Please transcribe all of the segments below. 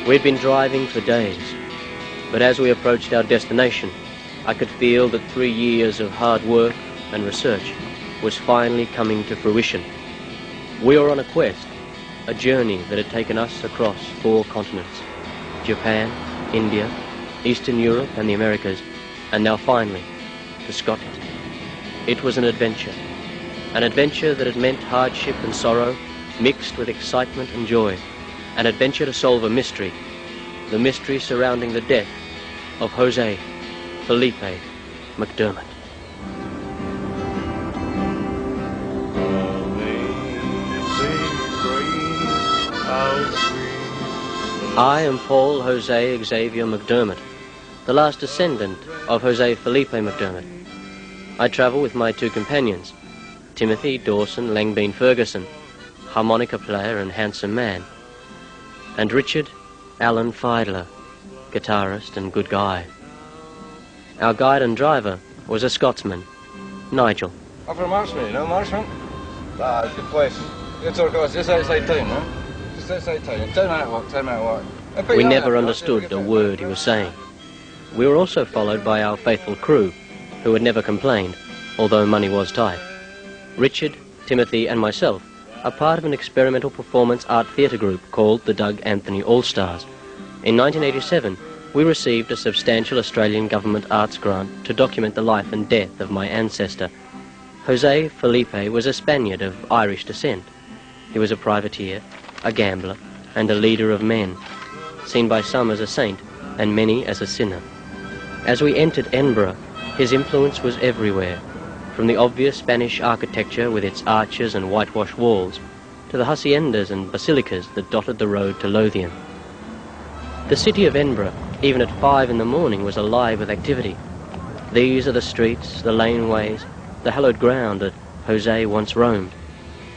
We'd been driving for days, but as we approached our destination, I could feel that 3 years of hard work and research was finally coming to fruition. We were on a quest, a journey that had taken us across 4 continents: Japan, India, Eastern Europe and the Americas, and now finally to Scotland. It was an adventure that had meant hardship and sorrow mixed with excitement and joy, an adventure to solve a mystery, the mystery surrounding the death of Jose Felipe McDermott. I am Paul Jose Xavier McDermott, the last descendant of Jose Felipe McDermott. I travel with my 2 companions, Timothy Dawson Langbean Ferguson, harmonica player and handsome man, and Richard Allen Fiedler, guitarist and good guy. Our guide and driver was a Scotsman, Nigel. Up for Marshman, you know Marshman? Ah, it's a good place. It's just outside town, no? Just outside town. 10-minute walk. We never understood a word he was saying. We were also followed by our faithful crew, who had never complained, although money was tight. Richard, Timothy and myself are part of an experimental performance art theatre group called the Doug Anthony All-Stars. In 1987, we received a substantial Australian government arts grant to document the life and death of my ancestor. Jose Felipe was a Spaniard of Irish descent. He was a privateer, a gambler, and a leader of men, seen by some as a saint and many as a sinner. As we entered Edinburgh, his influence was everywhere, from the obvious Spanish architecture with its arches and whitewashed walls, to the haciendas and basilicas that dotted the road to Lothian. The city of Edinburgh, even at 5 in the morning, was alive with activity. These are the streets, the laneways, the hallowed ground that Jose once roamed.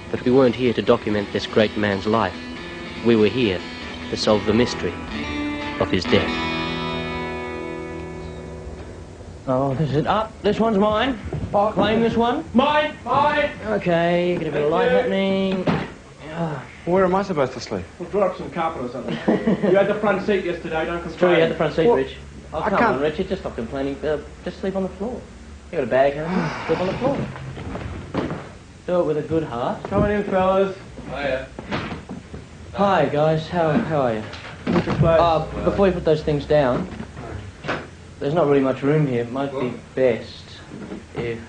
But we weren't here to document this great man's life. We were here to solve the mystery of his death. Oh, this is it. Up. This one's mine. Claim this one. Mine. Okay, get a bit of light happening. Where am I supposed to sleep? We'll draw up some carpet or something. You had the front seat yesterday, don't complain. True, you had the front seat, Well, Rich. Oh, I come can't- on, Richard, just stop complaining. Just sleep on the floor. You got a bag, haven't you? Sleep on the floor. Do it with a good heart. Coming in, fellas. Hiya. Hi, guys. How are you? What's your place? Before you put those things down, there's not really much room here. It might be best if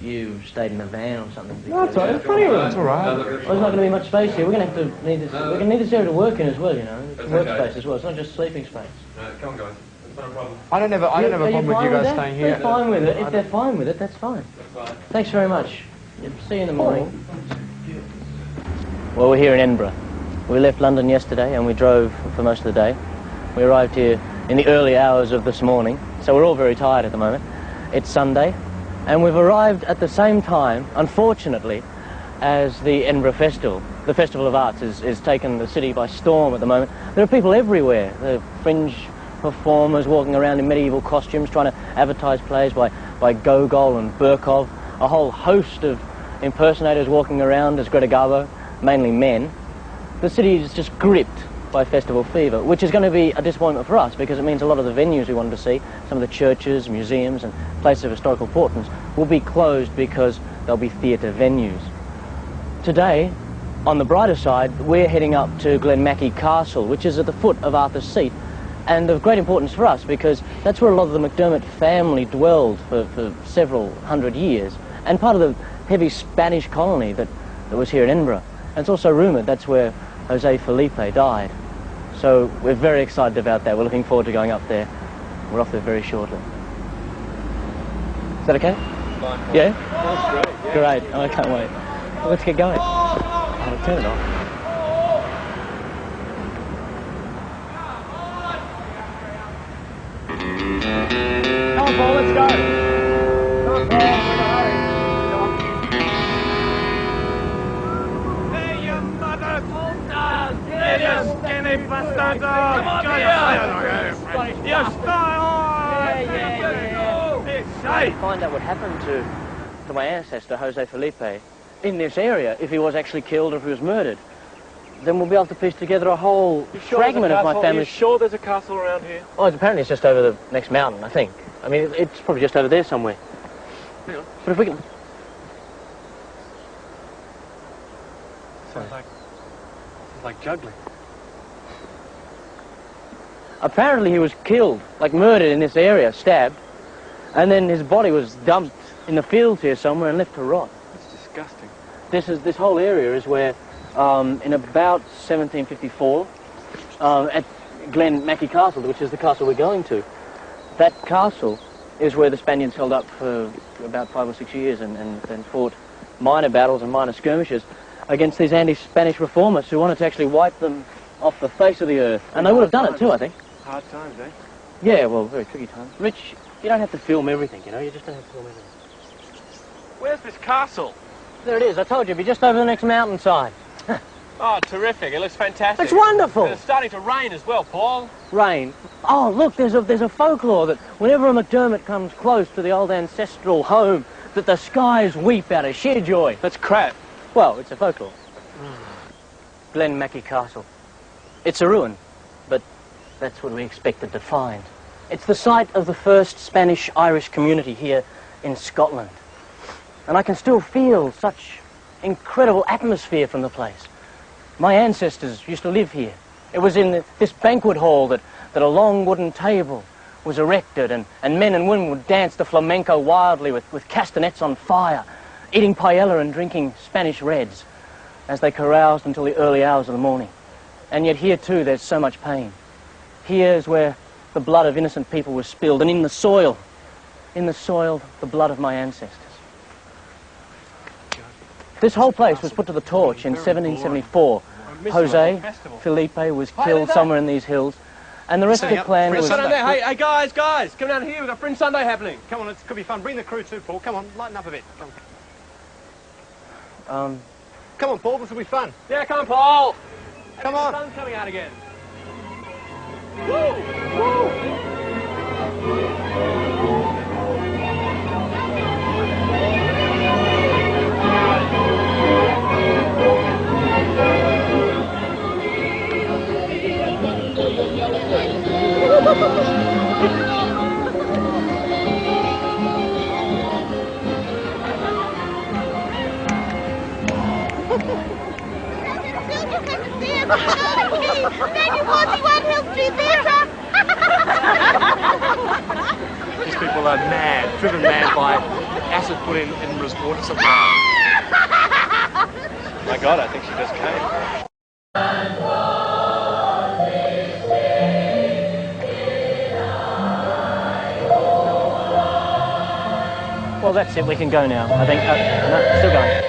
you stayed in the van or something. No, it's all right. There's plenty of room. It's all right. Well, there's not going to be much space here. We're going to need this. We're going to need this area to work in as well, you know. It's work space as well. It's not just sleeping space. Come on, guys. It's not a problem. I don't have a problem with you guys staying here. They're fine with it. If they're fine with it, that's fine. That's fine. Thanks very much. See you in the morning. Well, we're here in Edinburgh. We left London yesterday and we drove for most of the day. We arrived here in the early hours of this morning, so we're all very tired at the moment. It's Sunday, and we've arrived at the same time, unfortunately, as the Edinburgh Festival. The Festival of Arts is taken the city by storm at the moment. There are people everywhere. There are Fringe performers walking around in medieval costumes trying to advertise plays by Gogol and Burkov. A whole host of impersonators walking around as Greta Garbo, mainly men. The city is just gripped by festival fever, which is going to be a disappointment for us because it means a lot of the venues we wanted to see, some of the churches, museums and places of historical importance, will be closed because they'll be theatre venues. Today, on the brighter side, we're heading up to Glenmackie Castle, which is at the foot of Arthur's Seat, and of great importance for us because that's where a lot of the McDermott family dwelled for several hundred years, and part of the heavy Spanish colony that was here in Edinburgh. And it's also rumoured that's where Jose Felipe died. So we're very excited about that. We're looking forward to going up there. We're off there very shortly. Is that okay? Fine. Yeah? That's great. Yeah. Great. Oh, I can't wait. Well, let's get going. I'll turn it off. Come on, Paul, let's go. Come on, Paul, we're in a hurry. Hey, you mother! Hey, you skinny bastard! Come on, you! You style! Yeah. Find out what happened to my ancestor, Jose Felipe, in this area, if he was actually killed or if he was murdered. then we'll be able to piece together a whole fragment of my family. Are you sure there's a castle around here? Oh, apparently it's just over the next mountain, I think. I mean, it's probably just over there somewhere. Hang on. But if we can... Sounds like juggling. Apparently he was killed, like murdered in this area, stabbed, and then his body was dumped in the fields here somewhere and left to rot. That's disgusting. This whole area is where, in about 1754, at Glen Mackie Castle, which is the castle we're going to, that castle is where the Spaniards held up for about 5 or 6 years and fought minor battles and minor skirmishes against these anti-Spanish reformers who wanted to actually wipe them off the face of the earth. And they would have done it too, I think. Hard times, eh? Yeah, well, very tricky times. Rich, you don't have to film everything, you know? You just don't have to film everything. Where's this castle? There it is. I told you, it'd be just over the next mountainside. Oh, terrific. It looks fantastic. It's wonderful. And it's starting to rain as well, Paul. Rain. Oh, look, there's a folklore that whenever a McDermott comes close to the old ancestral home, that the skies weep out of sheer joy. That's crap. Well, it's a folklore. Glen Mackie Castle. It's a ruin, but that's what we expected to find. It's the site of the first Spanish-Irish community here in Scotland. And I can still feel such incredible atmosphere from the place. My ancestors used to live here. It was in this banquet hall that a long wooden table was erected and men and women would dance the flamenco wildly with castanets on fire, eating paella and drinking Spanish reds as they caroused until the early hours of the morning. And yet here too there's so much pain. Here is where the blood of innocent people was spilled, and in the soil, the blood of my ancestors. This whole place was put to the torch in 1774. Jose Felipe was killed somewhere in these hills, and the rest of the clan was... Hey, guys, come down here. We've got Fringe Sunday happening. Come on, it could be fun. Bring the crew too, Paul. Come on, lighten up a bit. Come on, Paul, this will be fun. Yeah, come on, Paul. Come on. The sun's coming out again. Woo! Woo! These people are mad, driven mad by acid put in Edinburgh's water supply. My God, I think she just came. Well, that's it. We can go now. I think... no, still going.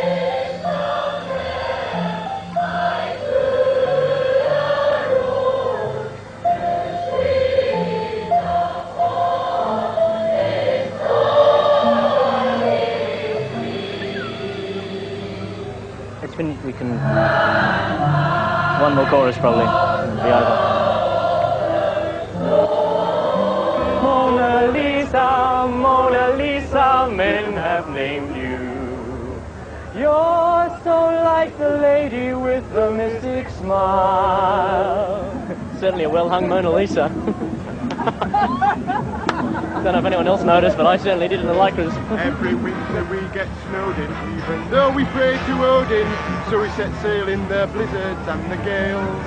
We can... one more chorus, probably, and it'll be over. Mona Lisa, Mona Lisa, men have named you. You're so like the lady with the mystic smile. Certainly a well-hung Mona Lisa. Don't know if anyone else noticed, but I certainly did in the Lycras. Every winter we get snowed in, even though we pray to Odin. So we set sail in the blizzards and the gales,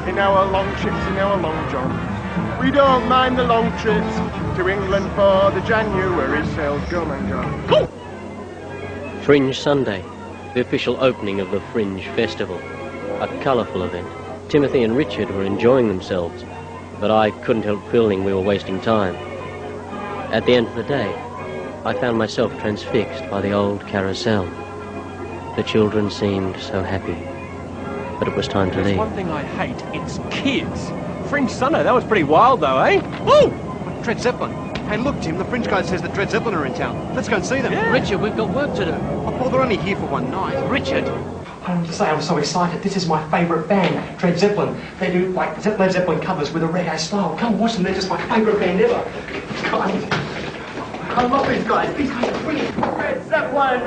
in our long ships, in our long johns. We don't mind the long trips to England for the January sales. Go, man, go. Fringe Sunday, the official opening of the Fringe Festival. A colourful event. Timothy and Richard were enjoying themselves, but I couldn't help feeling we were wasting time. At the end of the day, I found myself transfixed by the old carousel. The children seemed so happy, but it was time to There's leave. one thing I hate, it's kids. Fringe Sunday, that was pretty wild though, eh? Woo! Dread Zeppelin. Hey, look, Tim, the Fringe guy says that Dread Zeppelin are in town. Let's go and see them. Yeah. Richard, we've got work to do. Oh, Paul, they're only here for one night. Richard! I have to say, I'm so excited. This is my favourite band, Dread Zeppelin. They do, like, Led Zeppelin covers with a reggae style. Come watch them, they're just my favourite band ever. God, I love these guys. These guys are brilliant. Dread Zeppelin!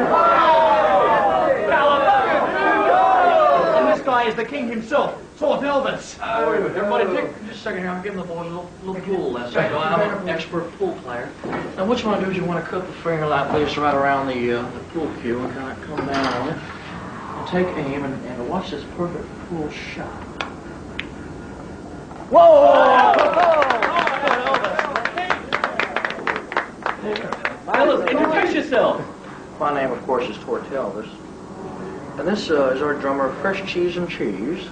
And this guy guy is the king himself, Fort Elvis. Everybody, just a second here. I'm giving the boys a little pool lesson. I'm an expert pool player. Now, what you want to do is you want to cut the finger like this right around the pool cue and kind of come down on it. And take aim and watch this perfect pool shot. Whoa! Fellas, introduce yourself. My name, of course, is Fort Elvis. And this is our drummer, Fresh Cheese and Cheese.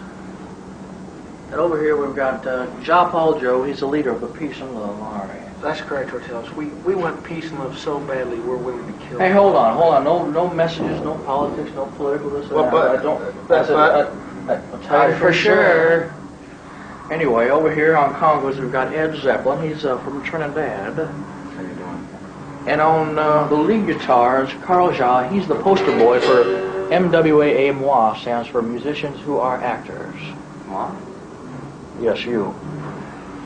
And over here we've got Ja Paul Joe. He's the leader of the Peace and Love Army. That's correct, Hotels. We want peace and love so badly we're willing to kill. Hey, hold on. No messages, no politics, no political this. Well, but I'll tell you for sure. Anyway, over here on congas we've got Ed Zeppelin. He's from Trinidad. How you doing? And on the lead guitars, Carl Ja. He's the poster boy for MWAA Moi, stands for Musicians Who Are Actors. Moi? Yes, you.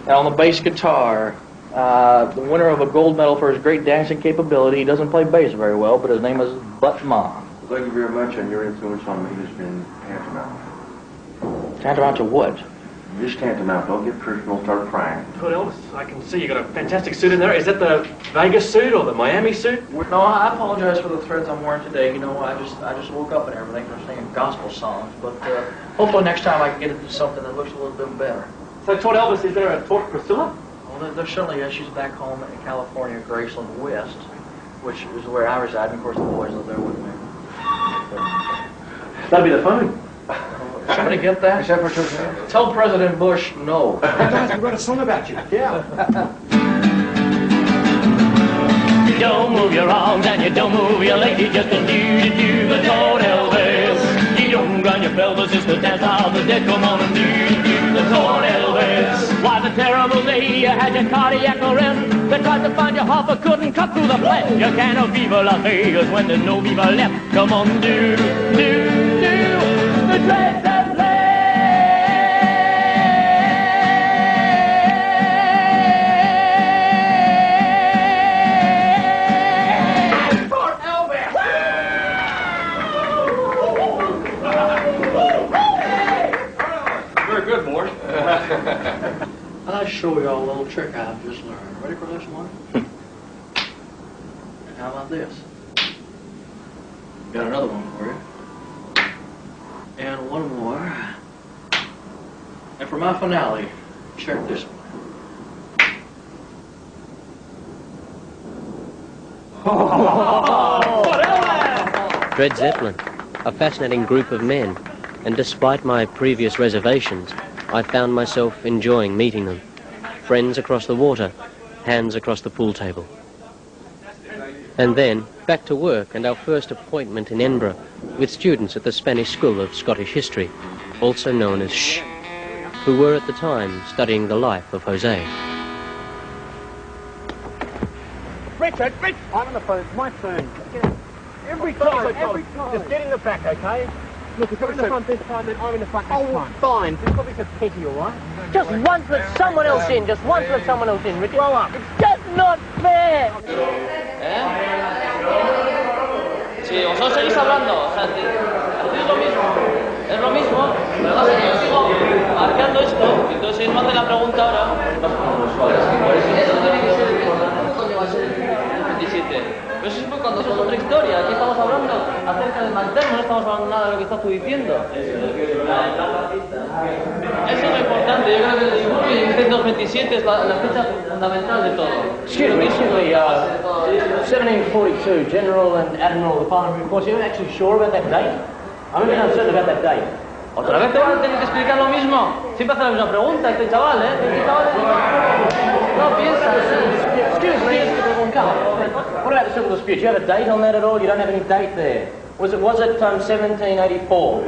And on the bass guitar, the winner of a gold medal for his great dancing capability. He doesn't play bass very well, but his name is Butt Mon. Thank you very much, and your influence on me has been tantamount. Tantamount to what? Just tantamount. Don't get personal, start crying. Fort Elvis, I can see you got a fantastic suit in there. Is that the Vegas suit or the Miami suit? No, I apologize for the threads I'm wearing today. You know, I just woke up and everything. I'm singing gospel songs, but hopefully next time I can get into something that looks a little bit better. So, Fort Elvis, is there a Fort Priscilla? Well, there certainly is. She's back home in California, Graceland West, which is where I reside, and of course the boys live there with me. That'll be the phone. Somebody get that? Is that for Tell President Bush no. Guys, we wrote a song about you. Yeah. You don't move your arms and you don't move your legs, you just don't do the Fort Elvis. You don't grind your pelvis, it's the dance of the dead. Come on and do the Fort Elvis. Why the terrible day you had your cardiac arrest? They tried to find your heart but couldn't cut through the flesh. You cannot viva Las Vegas when there's no viva left. Come on, do the dread Zeppelin. Very good, boys. I'll show you all a little trick I've just learned. Ready for this one? And how about this? Got another one for you. And one more. And for my finale, check this one. Dread Zeppelin, a fascinating group of men, and despite my previous reservations, I found myself enjoying meeting them. Friends across the water, hands across the pool table. And then, back to work and our first appointment in Edinburgh with students at the Spanish School of Scottish History, also known as SH, who were at the time studying the life of Jose. Richard, I'm on the phone. It's my phone. Every time. Just get in the back, okay? Look, if you're in the front this time, then I'm in the front this time. Fine. It's probably so petty, all right? Just once let someone else in, Richard. Grow up. It's just not fair! Si vosotros seguís hablando, o sea, hacéis lo mismo, pero pasa que yo sigo marcando esto, y entonces si él me hace la pregunta ahora, eso tiene que ser ¿cómo coño va a ser el 27? Pero eso fue cuando es otra historia, aquí estamos hablando acerca del manterno, no estamos hablando nada de lo que estás tú diciendo. Eso es lo importante, yo creo que el 1727 es la fecha fundamental de todo. Excuse me, 1742, General and Admiral of the Parliament Reports. You're actually sure about that date? I'm really uncertain about that date. ¿Otra vez te van a tener que explicar lo mismo? Siempre hace la misma pregunta este chaval, ¿eh? No piensa. Excuse me, what about the civil dispute? Do you have a date on that at all? You don't have any date there. Was it 1784?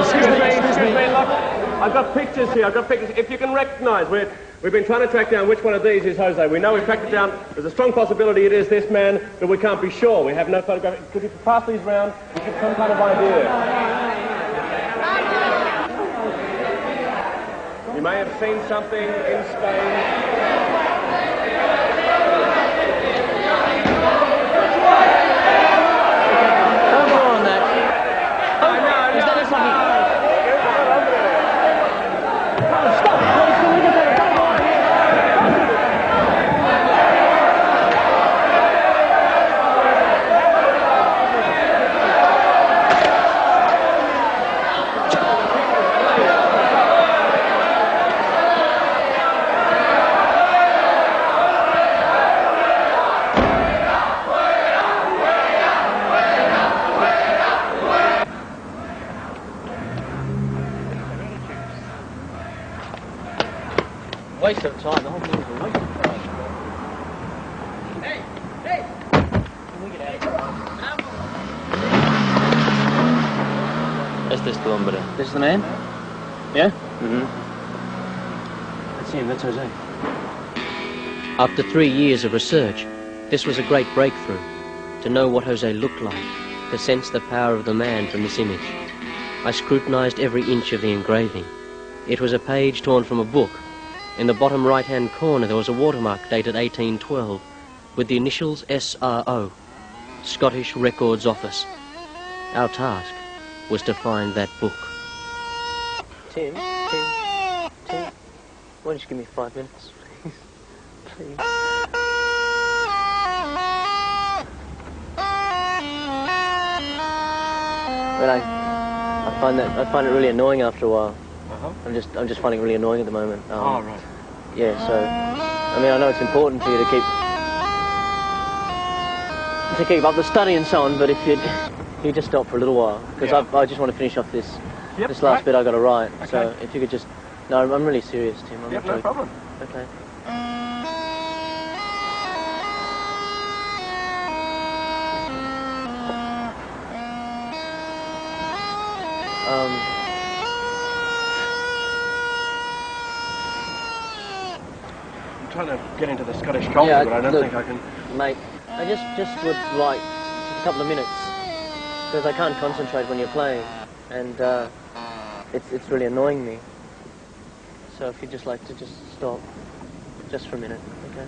Excuse me, look. I've got pictures here, If you can recognise, we've been trying to track down which one of these is Jose. We know we've tracked it down. There's a strong possibility it is this man, but we can't be sure. We have no photograph. Could you pass these round? We get some kind of idea. You may have seen something in Spain. Waste of time, the whole thing is a waste of time. Hey! Hey! Can we get out of here? Este es tu hombre. This is the man? Yeah? Mm-hmm. That's him, that's Jose. After 3 years of research, this was a great breakthrough. To know what Jose looked like, to sense the power of the man from this image. I scrutinized every inch of the engraving. It was a page torn from a book. In the bottom right-hand corner there was a watermark dated 1812 with the initials SRO, Scottish Records Office. Our task was to find that book. Tim, why don't you give me 5 minutes, please? Please. But I find it really annoying after a while. I'm just finding it really annoying at the moment. Oh, right. Yeah, so I mean, I know it's important for you to keep up the study and so on, but if you just stop for a little while, because I just want to finish off this last bit I got to write. Okay. So if you could just, no, I'm really serious, Tim. I'm no problem. Okay. I'm trying to get into the Scottish culture, but I don't think I can. Mate, I just would like just a couple of minutes, because I can't concentrate when you're playing, and it's really annoying me. So if you'd just like to just stop, just for a minute, okay?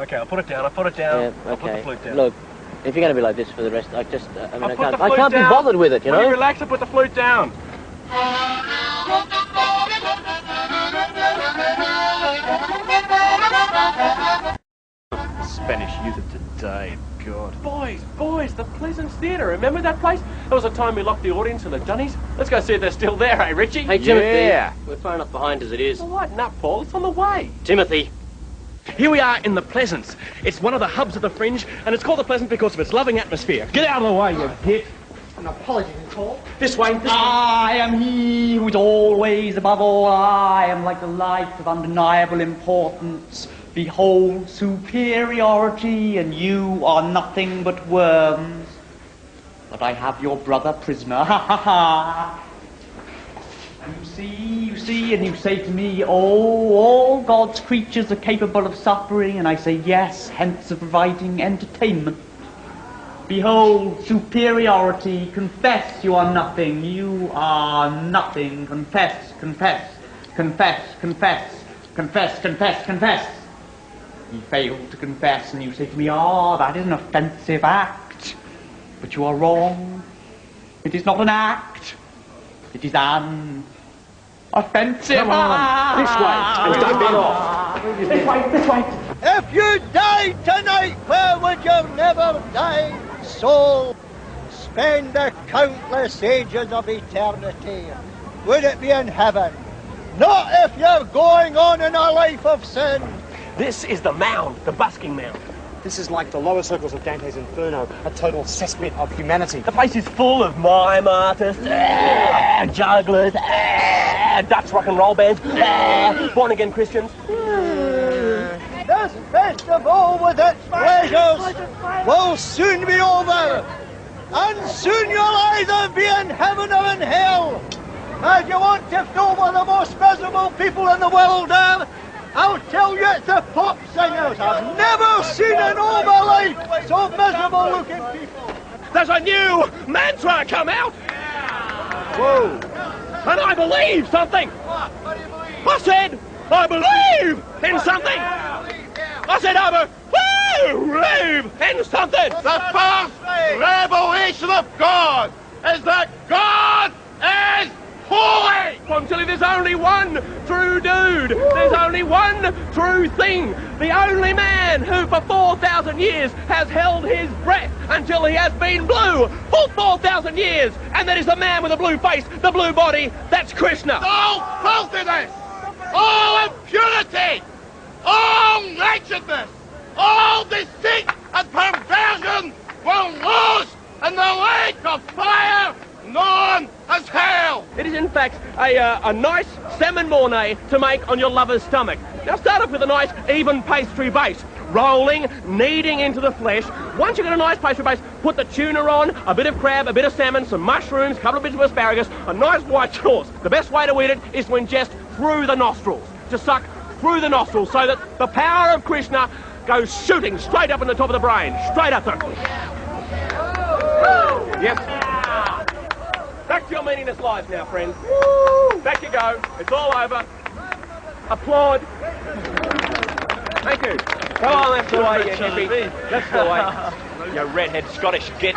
Okay, I'll put it down. Yeah, okay. I'll put the flute down. Look, if you're going to be like this for the rest, I can't be down. bothered with it, you know? Will you relax and put the flute down? Spanish youth of today, God. Boys, the Pleasance Theatre. Remember that place? There was a time we locked the audience in the Dunnies. Let's go see if they're still there, eh, Richie? Hey, Timothy. We're far enough behind as it is. Well, lighten up, Paul. It's on the way. Timothy. Here we are in the Pleasance. It's one of the hubs of the Fringe, and it's called the Pleasance because of its loving atmosphere. Get out of the way, you git. An apology, Paul. This way. I am he who is always above all. I am like the light of undeniable importance. Behold superiority, and you are nothing but worms. But I have your brother prisoner. Ha ha ha. You see, and you say to me, oh, all God's creatures are capable of suffering, and I say yes, hence of providing entertainment. Behold, superiority, confess you are nothing, you are nothing, confess, confess, confess, confess, confess, confess, confess. You fail to confess, and you say to me, that is an offensive act. But you are wrong. It is not an act. It is an offensive act. This way. Don't get off. This way. If you died tonight, where would you never die, soul? Spend the countless ages of eternity. Would it be in heaven? Not if you're going on in a life of sin. This is the mound, the busking mound. This is like the lower circles of Dante's Inferno, a total cesspit of humanity. The place is full of mime artists, jugglers, Dutch rock and roll bands, born-again Christians. This festival with its pleasures will soon be over, and soon you'll either be in heaven or in hell. And you want to know what the most miserable people in the world are? I'll tell you, it's the pop singers. I've never seen in all my life so miserable looking people. There's a new mantra come out. Whoa. and I believe something. What do you believe? I said, I believe in something. I said, I believe in something. The first revelation of God is that God is holy. I'm telling you, there's only one true dude. There's only one true thing. The only man who for 4,000 years has held his breath until he has been blue for 4,000 years. And that is the man with the blue face, the blue body. That's Krishna. All filthiness, all impurity, all wretchedness, all deceit and perversion will lose in the lake of fire known as hell. It is in fact a nice salmon mornay to make on your lover's stomach. Now start off with a nice even pastry base. Rolling, kneading into the flesh. Once you've got a nice pastry base, put the tuna on, a bit of crab, a bit of salmon, some mushrooms, a couple of bits of asparagus, a nice white sauce. The best way to eat it is to ingest through the nostrils. To suck through the nostrils so that the power of Krishna goes shooting straight up in the top of the brain. Straight up there. Yes. Back to your meaningless lives now, friends. Back you go. It's all over. Applaud. Thank you. Come on, that's the way, you hippie. That's the way. You redhead Scottish git.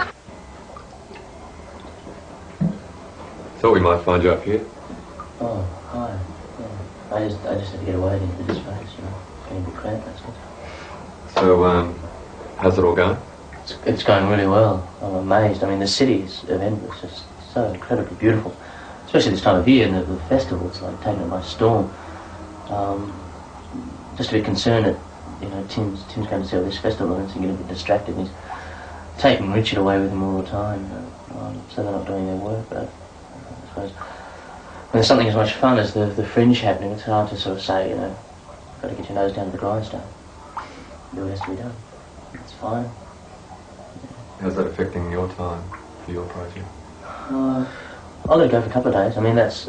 Thought we might find you up here. Oh, hi. Yeah. I just had to get away into this place, you know. It's getting a bit cramped, that's it. So, how's it all going? It's going really well. I'm amazed. I mean, the city of Edinburgh is just so incredibly beautiful. Especially this time of year, and the festival, it's like taken it by storm. Just a bit concerned that, you know, Tim's going to see all this festival and he's getting a bit distracted. And he's taking Richard away with him all the time, so they're not doing their work. But I suppose when there's something as much fun as the Fringe happening, it's hard to sort of say, you know, got to get your nose down to the grindstone. Do what has to be done. It's fine. How's that affecting your time for your project? I'll let it go for a couple of days. I mean, that's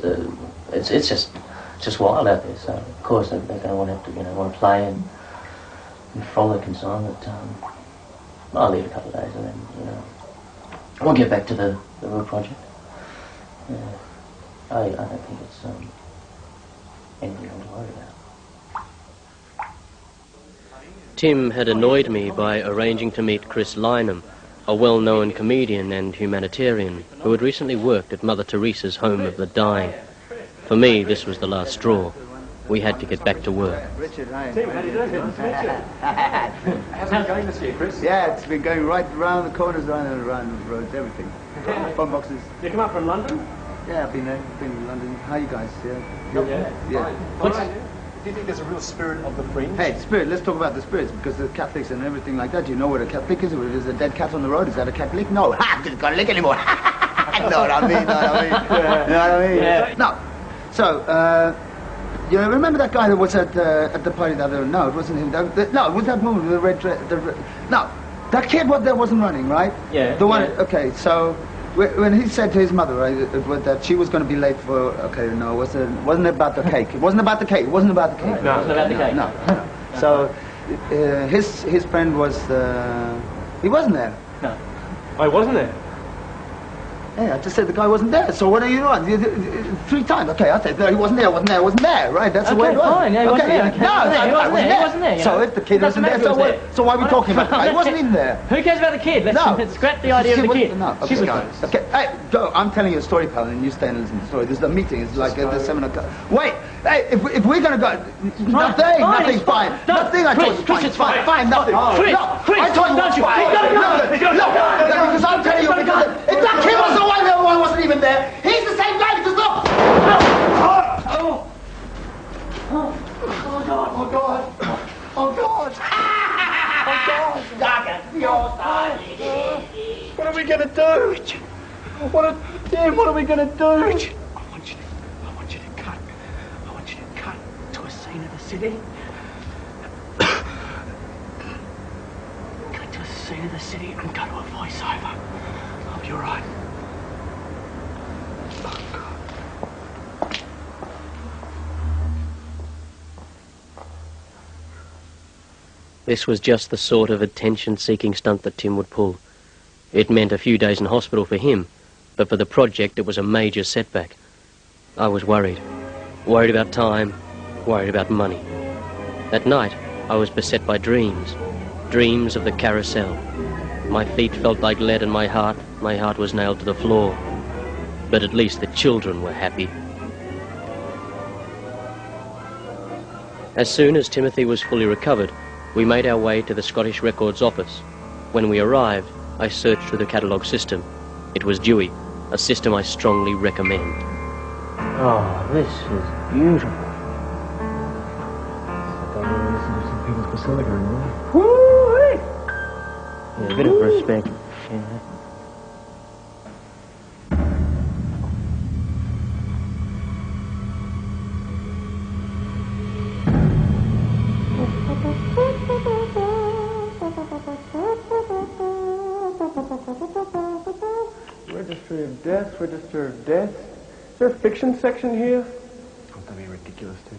it's just wild out there. So of course they're going to want to play and frolic and so on. But I'll leave a couple of days and then we'll get back to the real project. I don't think it's anything I'm worried about. Tim had annoyed me by arranging to meet Chris Lynham, a well-known comedian and humanitarian who had recently worked at Mother Teresa's Home of the Dying. For me, this was the last straw. We had to get back to work. Richard, hi. Tim, how do you do? Good to meet you. How's it going this year, Chris? Yeah, it's been going right around the corners, around the roads, everything. Phone boxes. You come up from London? Yeah, I've been there, been in London. How are you guys? Yeah. Do you think there's a real spirit of the Fringe? Hey, spirit, let's talk about the spirits, because the Catholics and everything like that. Do you know what a Catholic is? If there's a dead cat on the road, is that a Catholic? No. Ha! Didn't got a lick anymore. Know what I mean? Yeah. No. So, you remember that guy that was at the party the other? No, it wasn't him. No, it was that woman with the red dress. No, that kid that wasn't running, right? Yeah. The one. Yeah. Okay, so when he said to his mother, right, that she was going to be late for. Okay, no, wasn't about the cake. It wasn't about the cake. It wasn't about the cake. No, it wasn't about the cake. No. So his friend was. He wasn't there. No. Oh, he wasn't there. Yeah, I just said the guy wasn't there. So what are you doing? 3 times. Okay, I said he wasn't there, wasn't there. Right? That's the way it was. Fine. Yeah, he wasn't there. He wasn't there. So if the kid wasn't there, so why are we talking about it? He wasn't in there. Who cares about the kid? Let's scrap the idea of the kid. No. Okay. Hey, go. I'm telling you a story, pal, and you stay and listen to the story. This is a meeting. It's like the seminar. Wait. Hey, if we're gonna go, nothing. Fine. Nothing. I told you. Fine. It's fine. Fine. Nothing. Chris, I told you. Don't you? Look. Because I'm telling you. Because if that kid was the one, the other one wasn't even there. He's the same guy. Because look. What are we going to do? What are we going to do? I want you to cut to a scene of the city. Cut to a scene of the city and go to a voiceover. I'll be alright. This was just the sort of attention-seeking stunt that Tim would pull. It meant a few days in hospital for him, but for the project it was a major setback. I was worried. Worried about time, worried about money. At night, I was beset by dreams. Dreams of the carousel. My feet felt like lead and my heart was nailed to the floor. But at least the children were happy. As soon as Timothy was fully recovered, we made our way to the Scottish Records office. When we arrived, I searched through the catalogue system. It was Dewey, a system I strongly recommend. Oh, this is beautiful. Yeah, a bit of respect. Yeah. Registry of deaths, register of deaths. Is there a fiction section here? Oh, that'd be ridiculous too.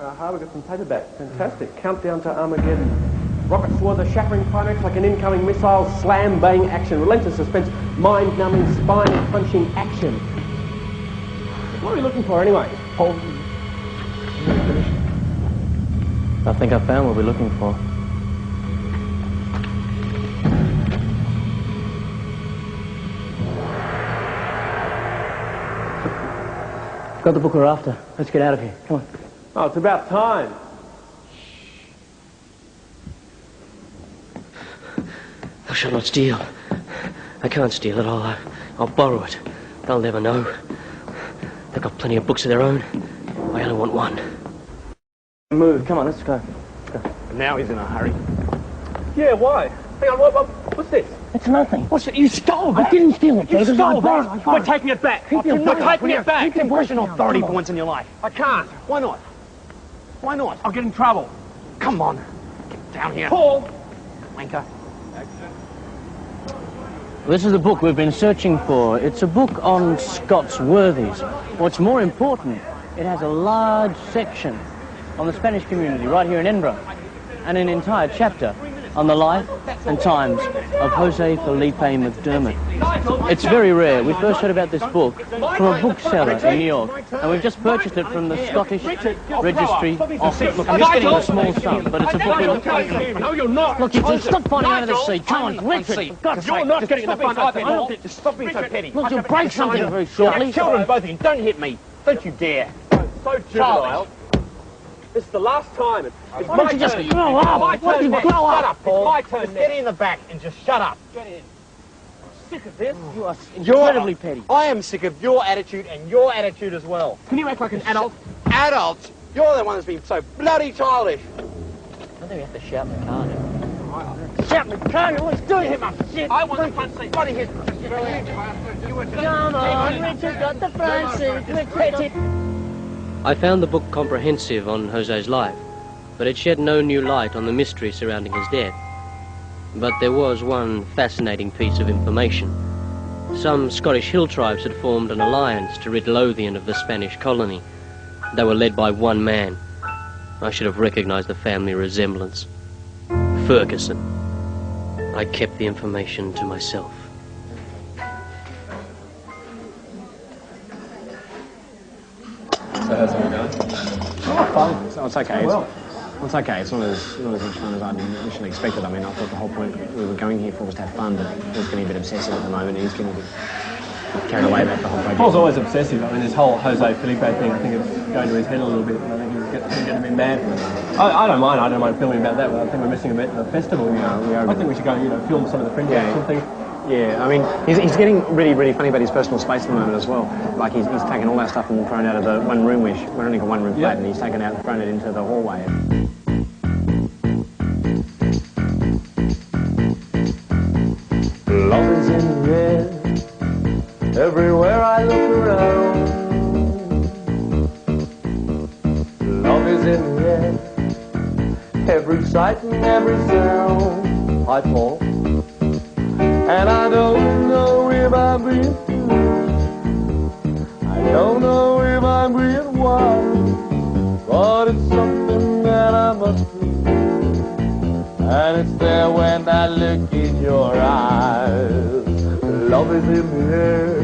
Aha, we got some paperback. Fantastic. Countdown to Armageddon. Rocket swore a shattering climax like an incoming missile. Slam, bang, action. Relentless suspense. Mind-numbing, spine-punching action. What are we looking for anyway? I think I found what we're looking for. Got the book we're after. Let's get out of here. Come on. Oh, it's about time. I shall not steal. I can't steal it. I'll borrow it. They'll never know. They've got plenty of books of their own. I only want one. Move. Come on, let's go. And now he's in a hurry. Yeah, why? Hang on, what's this? It's nothing. What's it? You stole that. I didn't steal it, You David. stole I borrowed that. We're taking it back. We're taking it back. Keep your Question voice authority down. for once in your life. I can't. Why not? Why not? I'll get in trouble. Come on. Get down here. Paul! Wanker. This is the book we've been searching for. It's a book on Scots worthies. What's more important, it has a large section on the Spanish community right here in Edinburgh, and an entire chapter on the life and times of Jose Felipe McDermott. It's very rare. We first heard about this book from a bookseller in New York, and we've just purchased it from the Scottish Registry Office. I'm just getting a small sum, but it's a book we... No, you're not. Look, you just stop finding out of the sea. Come on, Richard. You're not getting in the front of it. Just stop being so petty. Look, you'll break something very shortly. Children, both of you, don't hit me. Don't you dare. So juvenile. This is the last time. It's Why my don't you just turn. grow up? My Why don't turn you next. grow up? Shut up, Paul. It's my turn Just next. get in the back and just shut up. Get in. Sick of this. You are incredibly petty. I am sick of your attitude and your attitude as well. Can you act like an adult? Adults? You're the one that's been so bloody childish. I think we have to shout in the car now. Shout me, Carter, what's doing here, my shit? I want the front seat. Bloody hit. Come on, Richard got the front seat. We're petty. I found the book comprehensive on Jose's life, but it shed no new light on the mystery surrounding his death. But there was one fascinating piece of information. Some Scottish hill tribes had formed an alliance to rid Lothian of the Spanish colony. They were led by one man. I should have recognized the family resemblance. Ferguson. I kept the information to myself. So how's it going? Fun. So it's okay. Well. It's okay. It's not as much fun as I initially expected. I mean, I thought the whole point we were going here for was to have fun, but he's getting a bit obsessive at the moment. He's getting a bit carried away about the whole project. Paul's always obsessive. I mean, this whole Jose Felipe thing, I think it's going to his head a little bit. I think he's getting a bit mad. I don't mind filming about that, but I think we're missing a bit of the festival. You know, I think we should go and film some of the Fringe and things. Yeah, I mean, he's getting really funny about his personal space at the moment as well. Like, he's taken all our stuff and thrown out of the one room, we're only got one room flat, and he's taken out and thrown it into the hallway. Love is in the air, everywhere I look around. Love is in the air, every sight and every sound. Hi, Paul. And I don't know if I'm being foolish, I don't know if I'm being wise, but it's something that I must do, and it's there when I look in your eyes. love is in the air,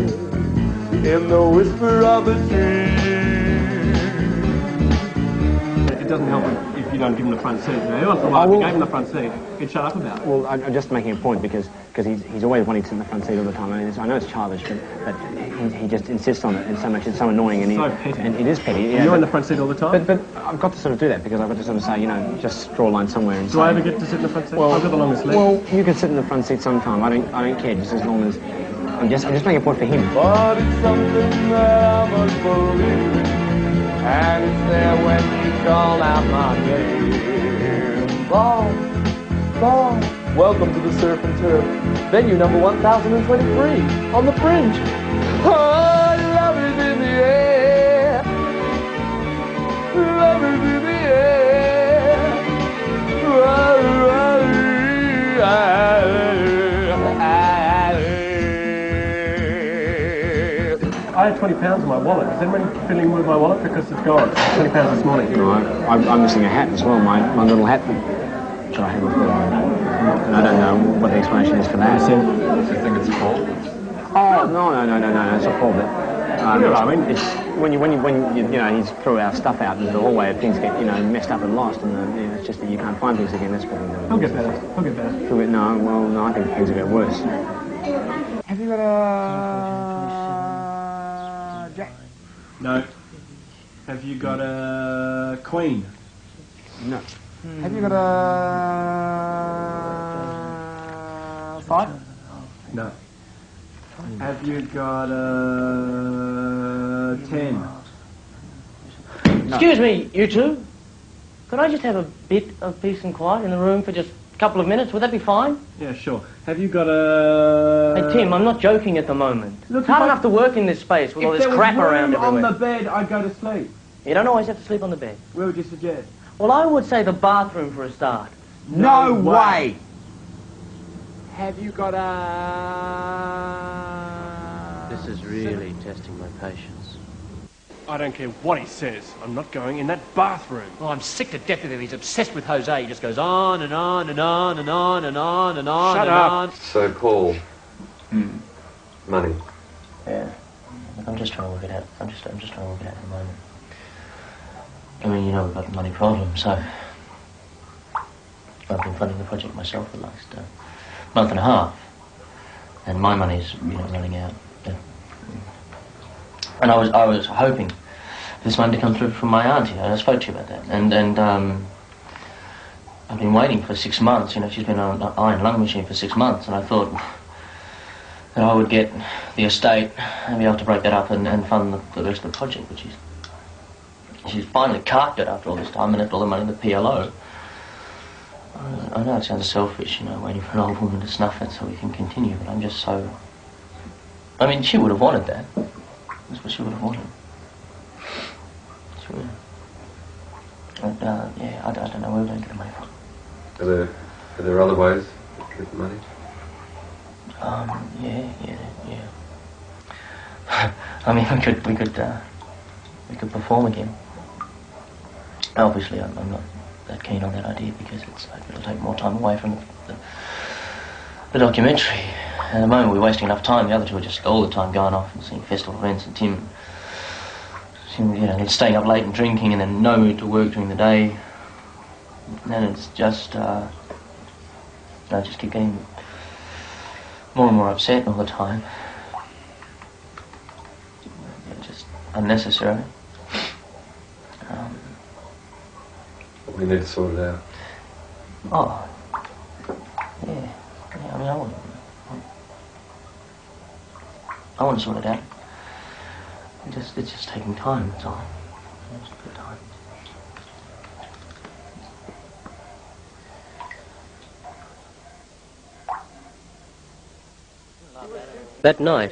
in the whisper of a tree. It doesn't help if you don't give him the front seat. You know, if you gave him the front seat, he'd shut up about it. Well, I'm just making a point because he's always wanting to sit in the front seat all the time. I mean, I know it's childish, but he just insists on it, and so much it's so annoying. And so petty. And it is petty. Yeah, you're in the front seat all the time. But I've got to sort of do that because I've got to sort of say, you know, just draw a line somewhere. And do I ever get to sit in the front seat? Well, I've got the longest leg. Well, you can sit in the front seat sometime. I don't care, just as long as I'm just making a point for him. But it's something that I must believe, and it's there when you call out my name. Ball, ball. Welcome to the Surf and Turf, venue number 1023 on the Fringe. Oh, love is in the air, love is in the air. I had £20 in my wallet. Is anybody feeling with my wallet because it's gone? £20 this morning. No, I'm missing a hat as well. My little hat. Which I have before. And I don't know what the explanation is for that. Do you think it's Paul? Oh no! It's not Paul. But I mean, it's when you know he's threw our stuff out into the hallway, things get messed up and lost, and you know, it's just that you can't find things again. That's probably the. He'll get better. No, I think things will get worse. Have you got a Jack? No. Have you got a Queen? No. Have you got a 5? No. Have you got a 10? No. Excuse me, you two. Could I just have a bit of peace and quiet in the room for just a couple of minutes? Would that be fine? Yeah, sure. Have you got a... Hey, Tim, I'm not joking at the moment. Look, it's hard enough to work in this space with all this crap around everywhere. on the bed, I'd go to sleep. You don't always have to sleep on the bed. Where would you suggest? Well, I would say the bathroom for a start. No way! Have you got a... This is really testing my patience. I don't care what he says. I'm not going in that bathroom. Oh, I'm sick to death of him. He's obsessed with Jose. He just goes on and on and on and on and on and on Shut and up. on. So, Paul, money. Yeah. I'm just trying to work it out. I'm just trying to work it out at the moment. I mean, you know, we've got a money problem, so I've been funding the project myself for the last month and a half, and my money's running out. Yeah. And I was hoping for this money to come through from my auntie. I spoke to you about that, and I've been waiting for 6 months. You know, she's been on an iron lung machine for 6 months, and I thought that I would get the estate and be able to break that up and fund the rest of the project, which she's finally carked it after all this time and left all the money in the PLO. I know it sounds selfish, waiting for an old woman to snuff it so we can continue, but I'm just so... I mean, she would have wanted that. That's what she would have wanted. She would. But, yeah, I don't know where we're going to get the money from. Are there other ways to get the money? Yeah. I mean, we could perform again. Obviously, I'm not that keen on that idea because it'll take more time away from the documentary. At the moment, we're wasting enough time. The other two are just all the time going off and seeing festival events, and Tim staying up late and drinking, and then no mood to work during the day. And then it's just, I just keep getting more and more upset all the time. Just unnecessarily. We need to sort it out. Oh, yeah. I mean, I want to sort it out. It's just taking time, that's all. It's good time. That night,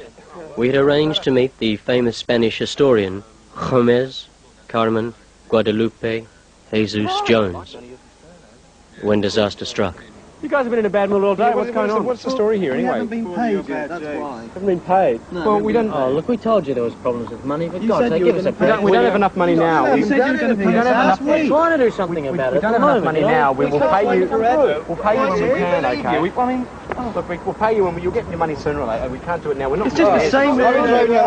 we had arranged to meet the famous Spanish historian, Gómez Carmen Guadalupe Jesus Jones, when disaster struck. You guys have been in a bad mood all day. What's going on? What's the story here, anyway? We haven't been paid yet, that's why. Haven't been paid? No, well, we don't... Oh, look, we told you there was problems with money. For God's sake, give us a break. We don't have enough money now. You said you were going to pay us last week. We're trying to do something about it. We don't have enough money now. We will pay you. We'll pay you when we can, okay? Look, we'll pay you when you'll get your money sooner or later. We can't do it now. We're not... It's just the same. Okay,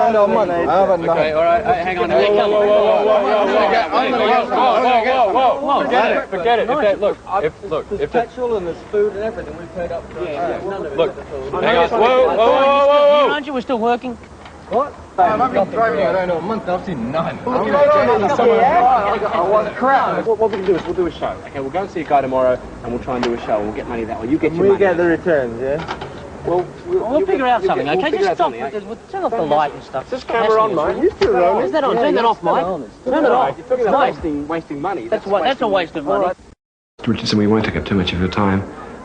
all right. Hang on. Whoa. Forget it. Look, There's petrol and there's food and everything. We paid up for it. look, hang on. Whoa. Aren't you? We're still working. What? I've been driving around a month. I've seen none. What we can do is we'll do a show. Okay, we'll go and see a guy tomorrow, and we'll try and do a show. We'll get money that way. You get your money. We get the returns, yeah? Well, We'll figure out something, okay? We'll Just stop. okay? Turn off the light and stuff. Is this camera on, mate? You still on? Is that on? Turn that off, mate. Turn it off. You're talking about wasting money. That's a waste of money. Mr. Richardson, we won't take up too much of your time.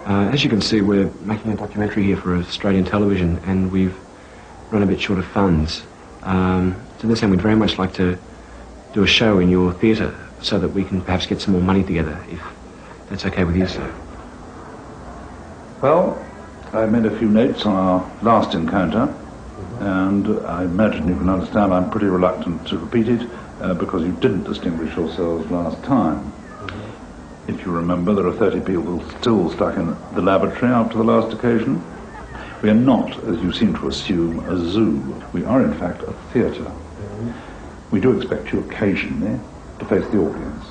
As you can see, we're making a documentary here for Australian television, and we've run a bit short of funds. To this end, we'd very much like to do a show in your theatre so that we can perhaps get some more money together, if that's okay with you, sir. Well, I made a few notes on our last encounter, and I imagine you can understand I'm pretty reluctant to repeat it because you didn't distinguish yourselves last time. If you remember, there are 30 people still stuck in the lavatory after the last occasion. We are not, as you seem to assume, a zoo. We are, in fact, a theatre. We do expect you occasionally to face the audience.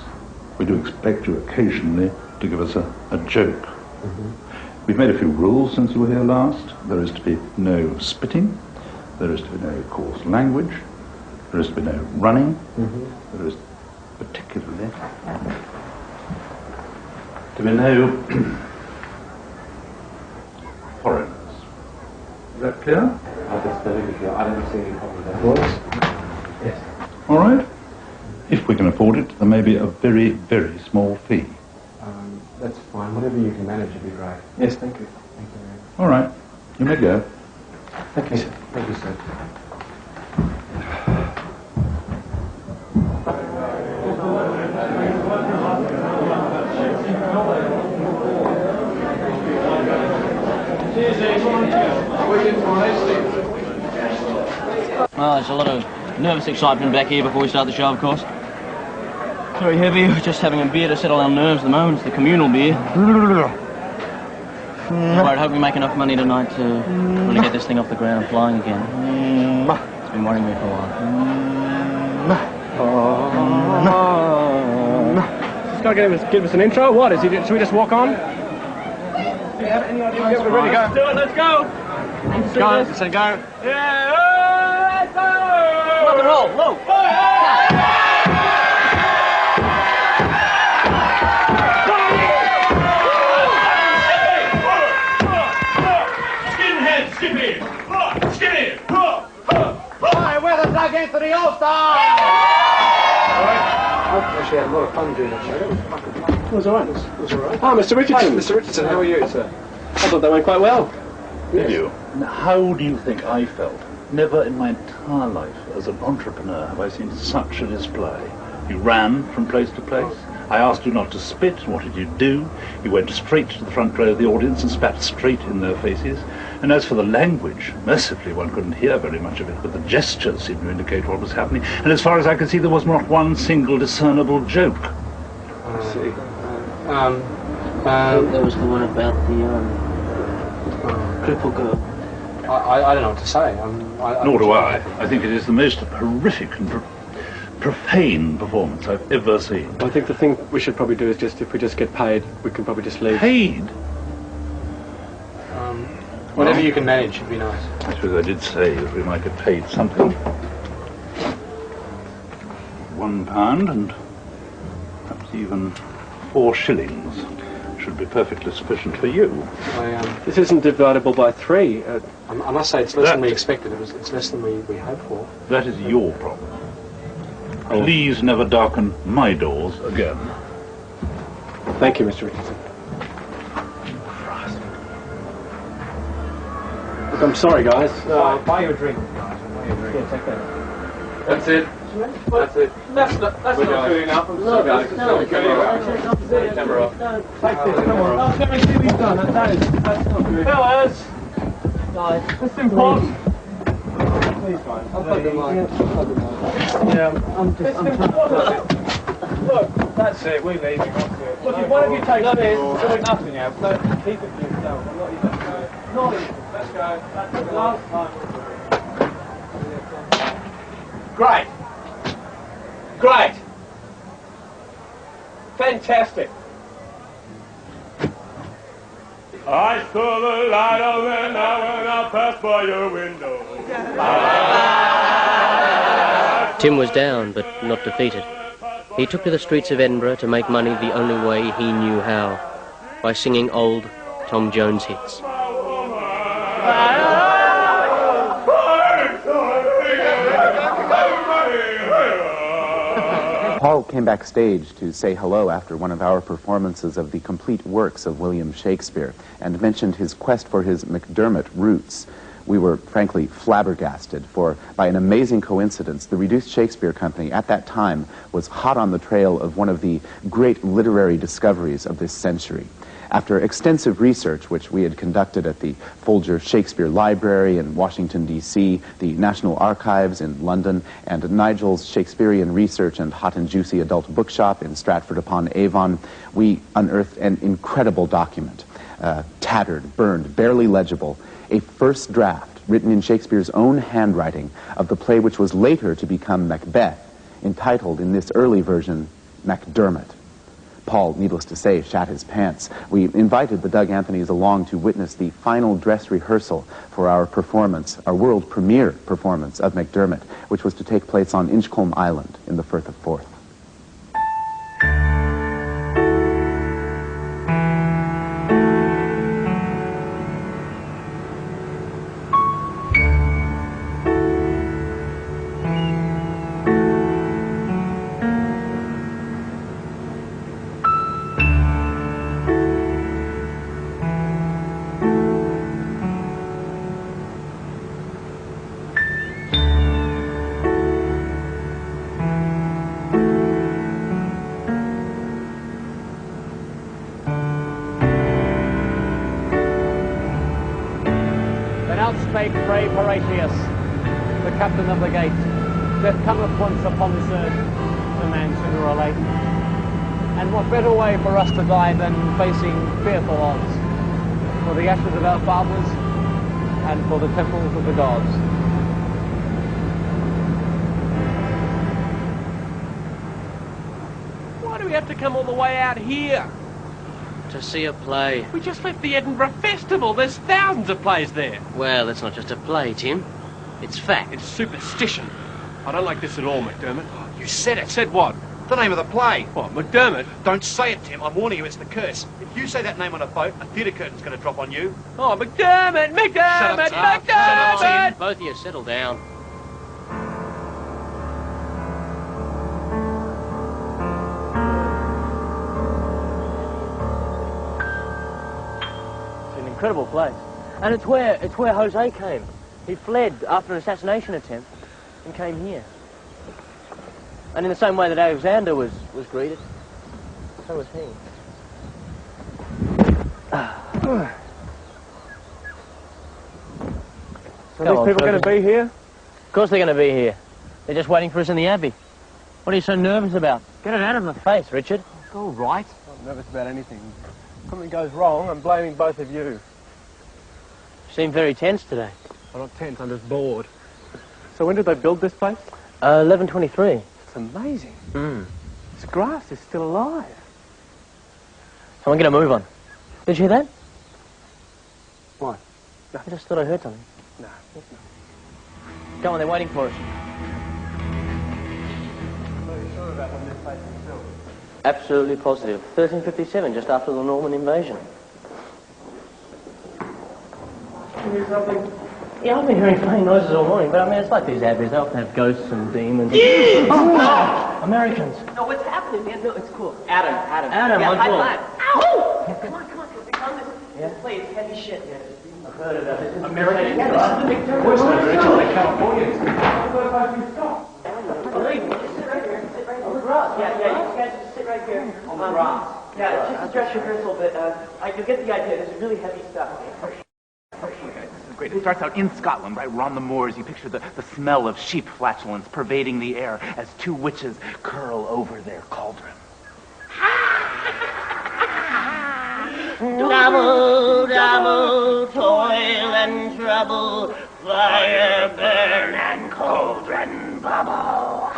We do expect you occasionally to give us a joke. We've made a few rules since you were here last. There is to be no spitting. There is to be no coarse language. There is to be no running. There is particularly to be no foreigners. Is that clear? That's perfectly clear. I don't see any problem with that. Yes. All right. If we can afford it, there may be a very, very small fee. That's fine. Whatever you can manage would be great. Yes, thank you. Thank you very much. All right. You may go. Thank you, sir. Thank you, sir. Well, there's a lot of nervous excitement back here before we start the show, of course. Very heavy, we're just having a beer to settle our nerves at the moment. It's the communal beer. I hope we make enough money tonight to really get this thing off the ground and flying again. It's been worrying me for a while. This guy give us an intro? What? Should we just walk on? We're ready to go. Let's do it, let's go! Go, say go. Yeah! Let's go! Rock and roll, low! Against the All-Star! I actually had a lot of fun doing that show. It was alright. It was alright. Oh, Mr. Richardson. Hi, Mr. Richardson, how are you, sir? I thought that went quite well. Did you? How do you think I felt? Never in my entire life as an entrepreneur have I seen such a display. You ran from place to place. I asked you not to spit. What did you do? You went straight to the front row of the audience and spat straight in their faces. And as for the language, mercifully one couldn't hear very much of it, but the gestures seemed to indicate what was happening. And as far as I could see, there was not one single discernible joke. I see. There was the one about the cripple girl. I don't know what to say. Nor do I. I think it is the most horrific and profane performance I've ever seen. I think the thing we should probably do is if we just get paid, we can probably just leave. Paid? Whatever you can manage would be nice. I suppose I did say that we might get paid something. £1 and perhaps even 4 shillings should be perfectly sufficient for you. This isn't dividable by 3. I must say it's less than we expected. It's less than we hoped for. That is your problem. Please never darken my doors again. Thank you, Mr. Richardson. Look, I'm sorry, guys. Buy you a drink, guys. Buy you a drink. Yeah, take that. That's it. That's it. That's not good enough. I'm sorry, guys. Take the camera off. Come on. Oh, let me see what you've done. That's not good. Fellas! Guys, this is important. Please, guys. I'll plug the mic. Yeah, I'm just... Look, that's it. We're leaving. That's it. Look, if one of you takes this, doing nothing else. No, keep it to yourself. I'm not even... Not even. Let's go. That's the last time. Great. Great. Fantastic. I saw the light of an hour when I passed by your window. Tim was down, but not defeated. He took to the streets of Edinburgh to make money the only way he knew how, by singing old Tom Jones hits. Paul came backstage to say hello after one of our performances of the complete works of William Shakespeare and mentioned his quest for his McDermott roots. We were frankly flabbergasted, for by an amazing coincidence, the Reduced Shakespeare Company at that time was hot on the trail of one of the great literary discoveries of this century. After extensive research, which we had conducted at the Folger Shakespeare Library in Washington, D.C., the National Archives in London, and Nigel's Shakespearean Research and Hot and Juicy Adult Bookshop in Stratford-upon-Avon, we unearthed an incredible document, tattered, burned, barely legible, a first draft written in Shakespeare's own handwriting of the play which was later to become Macbeth, entitled in this early version, Macdermot. Paul, needless to say, shat his pants. We invited the Doug Anthonys along to witness the final dress rehearsal for our performance, our world premiere performance of Macdermot, which was to take place on Inchcolm Island in the Firth of Forth. Spake Fray Horatius, the captain of the gate. Death cometh once upon this earth to man sooner or late. And what better way for us to die than facing fearful odds, for the ashes of our fathers and for the temples of the gods. Why do we have to come all the way out here? To see a play. We just left the Edinburgh Festival. There's thousands of plays there. Well, it's not just a play, Tim. It's fact. It's superstition. I don't like this at all, McDermott. You said it. Said what? The name of the play. What, McDermott? Don't say it, Tim. I'm warning you, it's the curse. If you say that name on a boat, a theatre curtain's going to drop on you. Oh, McDermott! McDermott! Shut up, McDermott! Both of you, settle down. Incredible place. And it's where Jose came. He fled after an assassination attempt and came here. And in the same way that Alexander was greeted, so was he. So these people going to be here? Of course they're going to be here. They're just waiting for us in the Abbey. What are you so nervous about? Get it out of my face, Richard. It's all right. I'm not nervous about anything. If something goes wrong, I'm blaming both of you. You seem very tense today. I'm not tense, I'm just bored. So when did they build this place? 1123. It's amazing. Mm. This grass is still alive. Someone get a move on. Did you hear that? What? I just thought I heard something. No. Come on, they're waiting for us. Are you sure about when this place was built? Absolutely positive. 1357, just after the Norman invasion. You hear something? Yeah, I've been hearing funny noises all morning, but I mean, it's like these abbeys. They often have ghosts and demons. Americans. No, what's happening, man? No, it's cool. Adam. Adam, yeah, on high board. five. Ow! Come on. This play is heavy shit, man. I've heard about this. American? Yeah, this is the McDermott. Where's the original? Californians. Believe me, just sit right here. grass. Yeah, you guys just sit right here. On the grass. Yeah, just stretch your ears a little bit. You get the idea. This is really heavy stuff. This is great. It starts out in Scotland, right? We're on the moors. You picture the smell of sheep flatulence pervading the air as two witches curl over their cauldron. Double, double, toil and trouble, fire burn and cauldron bubble.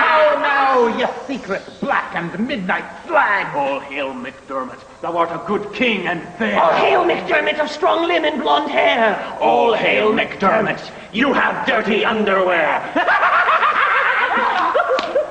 How now, ye secret black and midnight flag! All hail McDermott, thou art a good king and fair. All hail McDermott of strong limb and blonde hair. All hail McDermott, you have dirty underwear.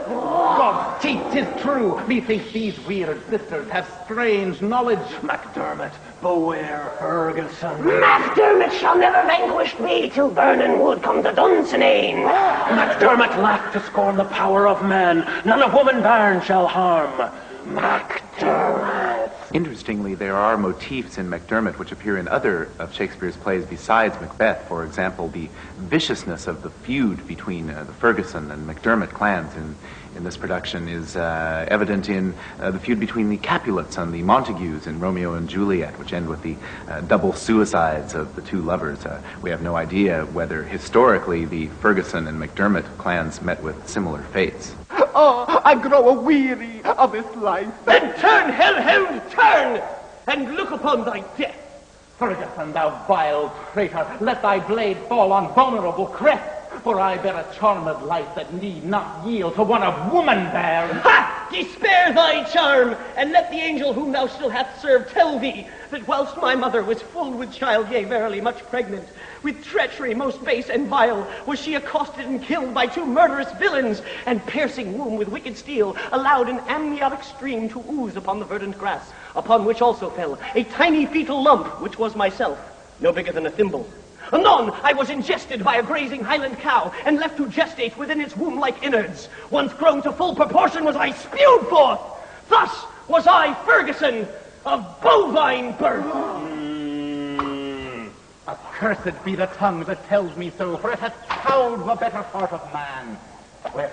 God's teeth, 'tis true. Methinks these weird sisters have strange knowledge. McDermott, beware Ferguson. McDermott shall never vanquish me till burning wood come to Dunsinane. McDermott laughed to scorn the power of man. None of woman born shall harm. McDermott. Interestingly, there are motifs in MacDermott which appear in other of Shakespeare's plays besides Macbeth. For example, the viciousness of the feud between the Ferguson and MacDermott clans in this production is evident in the feud between the Capulets and the Montagues in Romeo and Juliet, which end with the double suicides of the two lovers. We have no idea whether historically the Ferguson and MacDermott clans met with similar fates. Oh, I grow weary of this life. Then turn, hellhound, turn, and look upon thy death. Ferguson, thou vile traitor, let thy blade fall on vulnerable crest, for I bear a charmed life that need not yield to one of woman bear. Ha! Despair thy charm, and let the angel whom thou still hast served tell thee that whilst my mother was full with child, yea, verily much pregnant, with treachery most base and vile, was she accosted and killed by two murderous villains, and piercing womb with wicked steel, allowed an amniotic stream to ooze upon the verdant grass, upon which also fell a tiny fetal lump, which was myself, no bigger than a thimble. Anon, I was ingested by a grazing Highland cow, and left to gestate within its womb like innards. Once grown to full proportion was I spewed forth. Thus was I Ferguson of bovine birth. Accursed be the tongue that tells me so, for it hath fouled the better part of man. Well,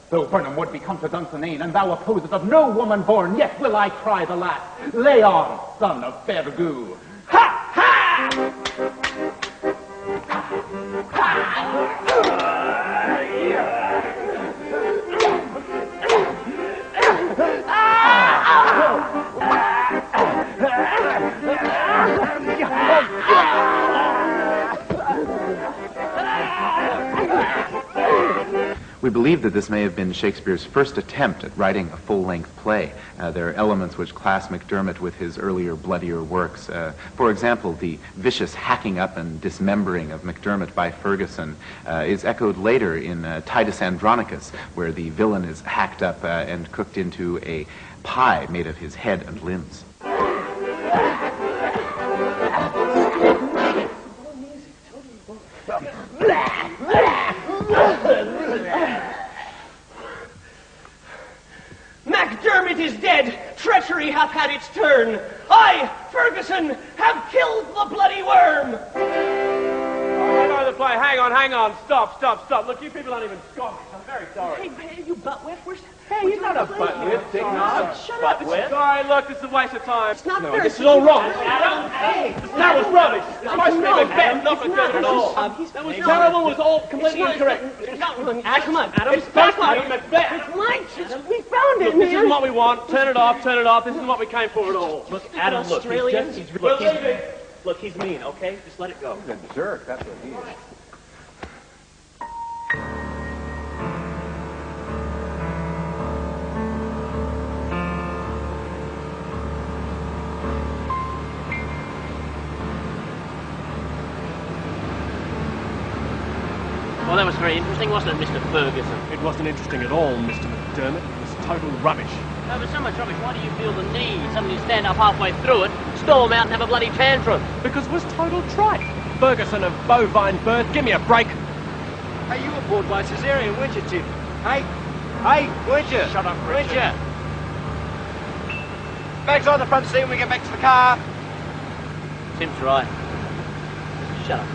though Burnham would be come to Dunsinane, and thou opposest of no woman born, yet will I cry the last. Lay on, son of Fergu. Ha! Ha! We believe that this may have been Shakespeare's first attempt at writing a full-length play. There are elements which class MacDermott with his earlier, bloodier works. For example, the vicious hacking up and dismembering of MacDermott by Ferguson is echoed later in Titus Andronicus, where the villain is hacked up and cooked into a pie made of his head and limbs. MacDermott is dead. Treachery hath had its turn. I, Ferguson, have killed the bloody worm. Hang on. Stop. Look, you people aren't even Scottish. I'm very sorry. Hey, you butt whiff. Hey, he's not a butt whiff. Shut up. Sorry, look, this is a waste of time. It's not no, fair. This is all wrong. Adam, hey. That was rubbish. It's supposed to be Macbeth, not Macbeth at all. That was terrible. Was all completely incorrect. It's not wrong. Come on, Adam. It's supposed to be Macbeth. It's mine. We found it, look, this isn't what we want. Turn it off. This isn't what we came for at all. Look, Adam, look. Look, he's mean, okay? Just let it go. He's a jerk, that's what he is. Well, that was very interesting, wasn't it, Mr. Ferguson? It wasn't interesting at all, Mr. McDermott. It was total rubbish. No, but so much rubbish, why do you feel the need suddenly to stand up halfway through it, storm out and have a bloody tantrum? Because it was total tripe. Ferguson of bovine birth, give me a break. Hey, you were born by cesarean, weren't you, Tim? Hey, weren't you? Shut up, Weren't you? Bags on the front seat when we get back to the car. Tim's right. Shut up.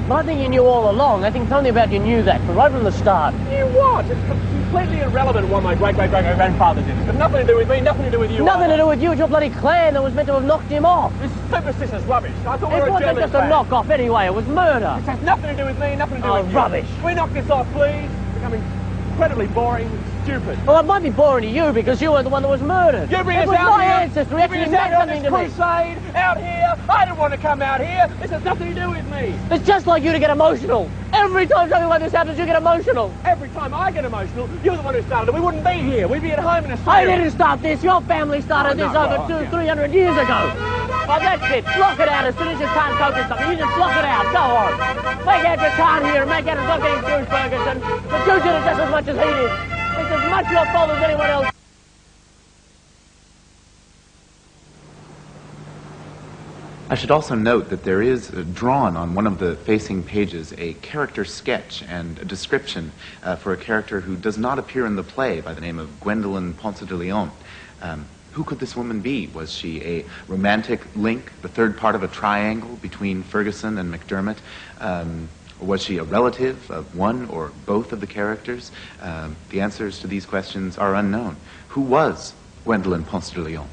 But I think you knew all along. I think something about you knew that, but right from the start. You what? It's completely irrelevant what my great-great-great-grandfather did. It's got nothing to do with me, nothing to do with you. Nothing to do with you. It's your bloody clan that was meant to have knocked him off. This superstitious rubbish. I thought we were It a wasn't German just a clan. knock-off anyway. It was murder. This has nothing to do with me, nothing to do with you. Rubbish. Can we knock this off, please? It's becoming incredibly boring, stupid. Well, it might be boring to you because you were the one that was murdered. You bring it us was out my here. ancestry. You Actually, bring us meant out on something this to me. crusade, out here. I didn't want to come out here. This has nothing to do with me. It's just like you to get emotional. Every time something like this happens, you get emotional. Every time I get emotional, you're the one who started it. We wouldn't be here. We'd be at home in I Australia. didn't start this. Your family started this over 200-300 years ago. Well, that's it. Block it out as soon as you can't cope with something. You just block it out. Go on. Make out you can't hear and make out it's not getting through, Ferguson. But you did it just as much as he did. It's as much your fault as anyone else. I should also note that there is drawn on one of the facing pages a character sketch and a description for a character who does not appear in the play by the name of Gwendolen Ponce de Leon. Who could this woman be? Was she a romantic link, the third part of a triangle between Ferguson and McDermott? Was she a relative of one or both of the characters? The answers to these questions are unknown. Who was Gwendolen Ponce de Leon?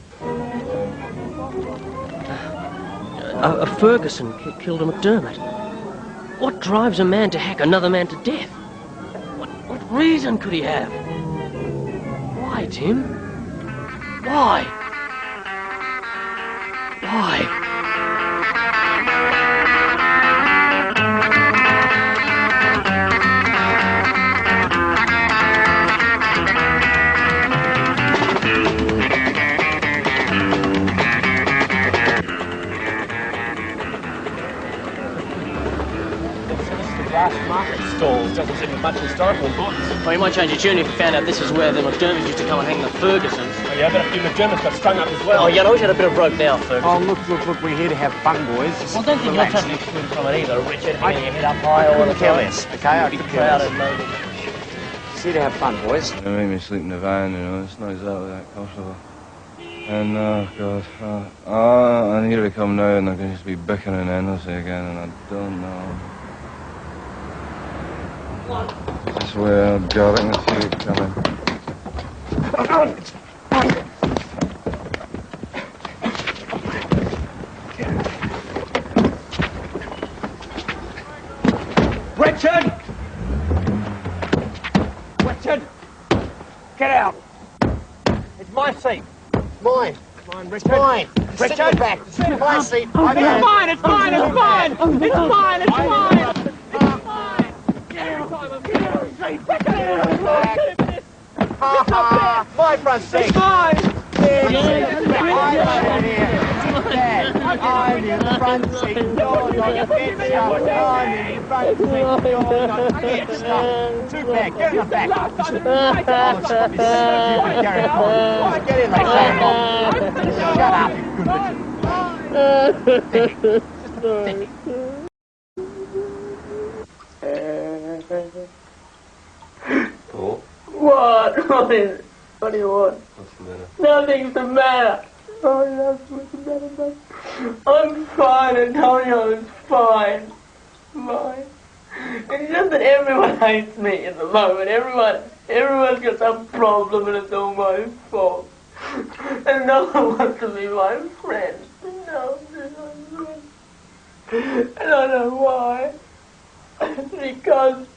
A Ferguson killed a McDermott. What drives a man to hack another man to death? What reason could he have? Why, Tim? Why? Why? Market stalls doesn't seem much historical importance. Well, you might change your tune if you found out this is where the McDermotts used to come and hang the Fergusons. Oh, yeah, I bet a few McDermotts got strung up as well. Oh, you know, we had a bit of rope now, Ferguson. Oh, look, we're here to have fun, boys. Well, don't think you're totally excluded from it either, Richard. Hanging your head up high all the time. Okay, I be could proud care and less. noble. It's here to have fun, boys. They make me sleep in the van, you know, it's not exactly that comfortable. And, oh, God, I need to come now and I'm going to be bickering endlessly again, and I don't know. I swear, God, I can see it coming. Richard! Richard! Get out! It's my seat. Mine. Mine, Richard. Mine. Richard! Sit in the back. Sit in my seat. It's mine, it's mine, it's mine! It's mine, it's mine! It's mine! Ha ha! My front seat. It's mine! I'm in the front seat. You're not fit stuff. I'm in the front seat. You're not fit stuff. Too bad. Get in the back. Oh, stop this. You can carry on. Get in, mate. Shut up, you good Richard. Paul? What? What is it? What do you want? What's the matter? Nothing's the matter. Oh, nothing's the matter, mate. I'm fine, Antonio is fine. Fine. It's just that everyone hates me at the moment. Everyone's got some problem and it's all my fault. And no one wants to be my friend. No one. And I don't know why. It's because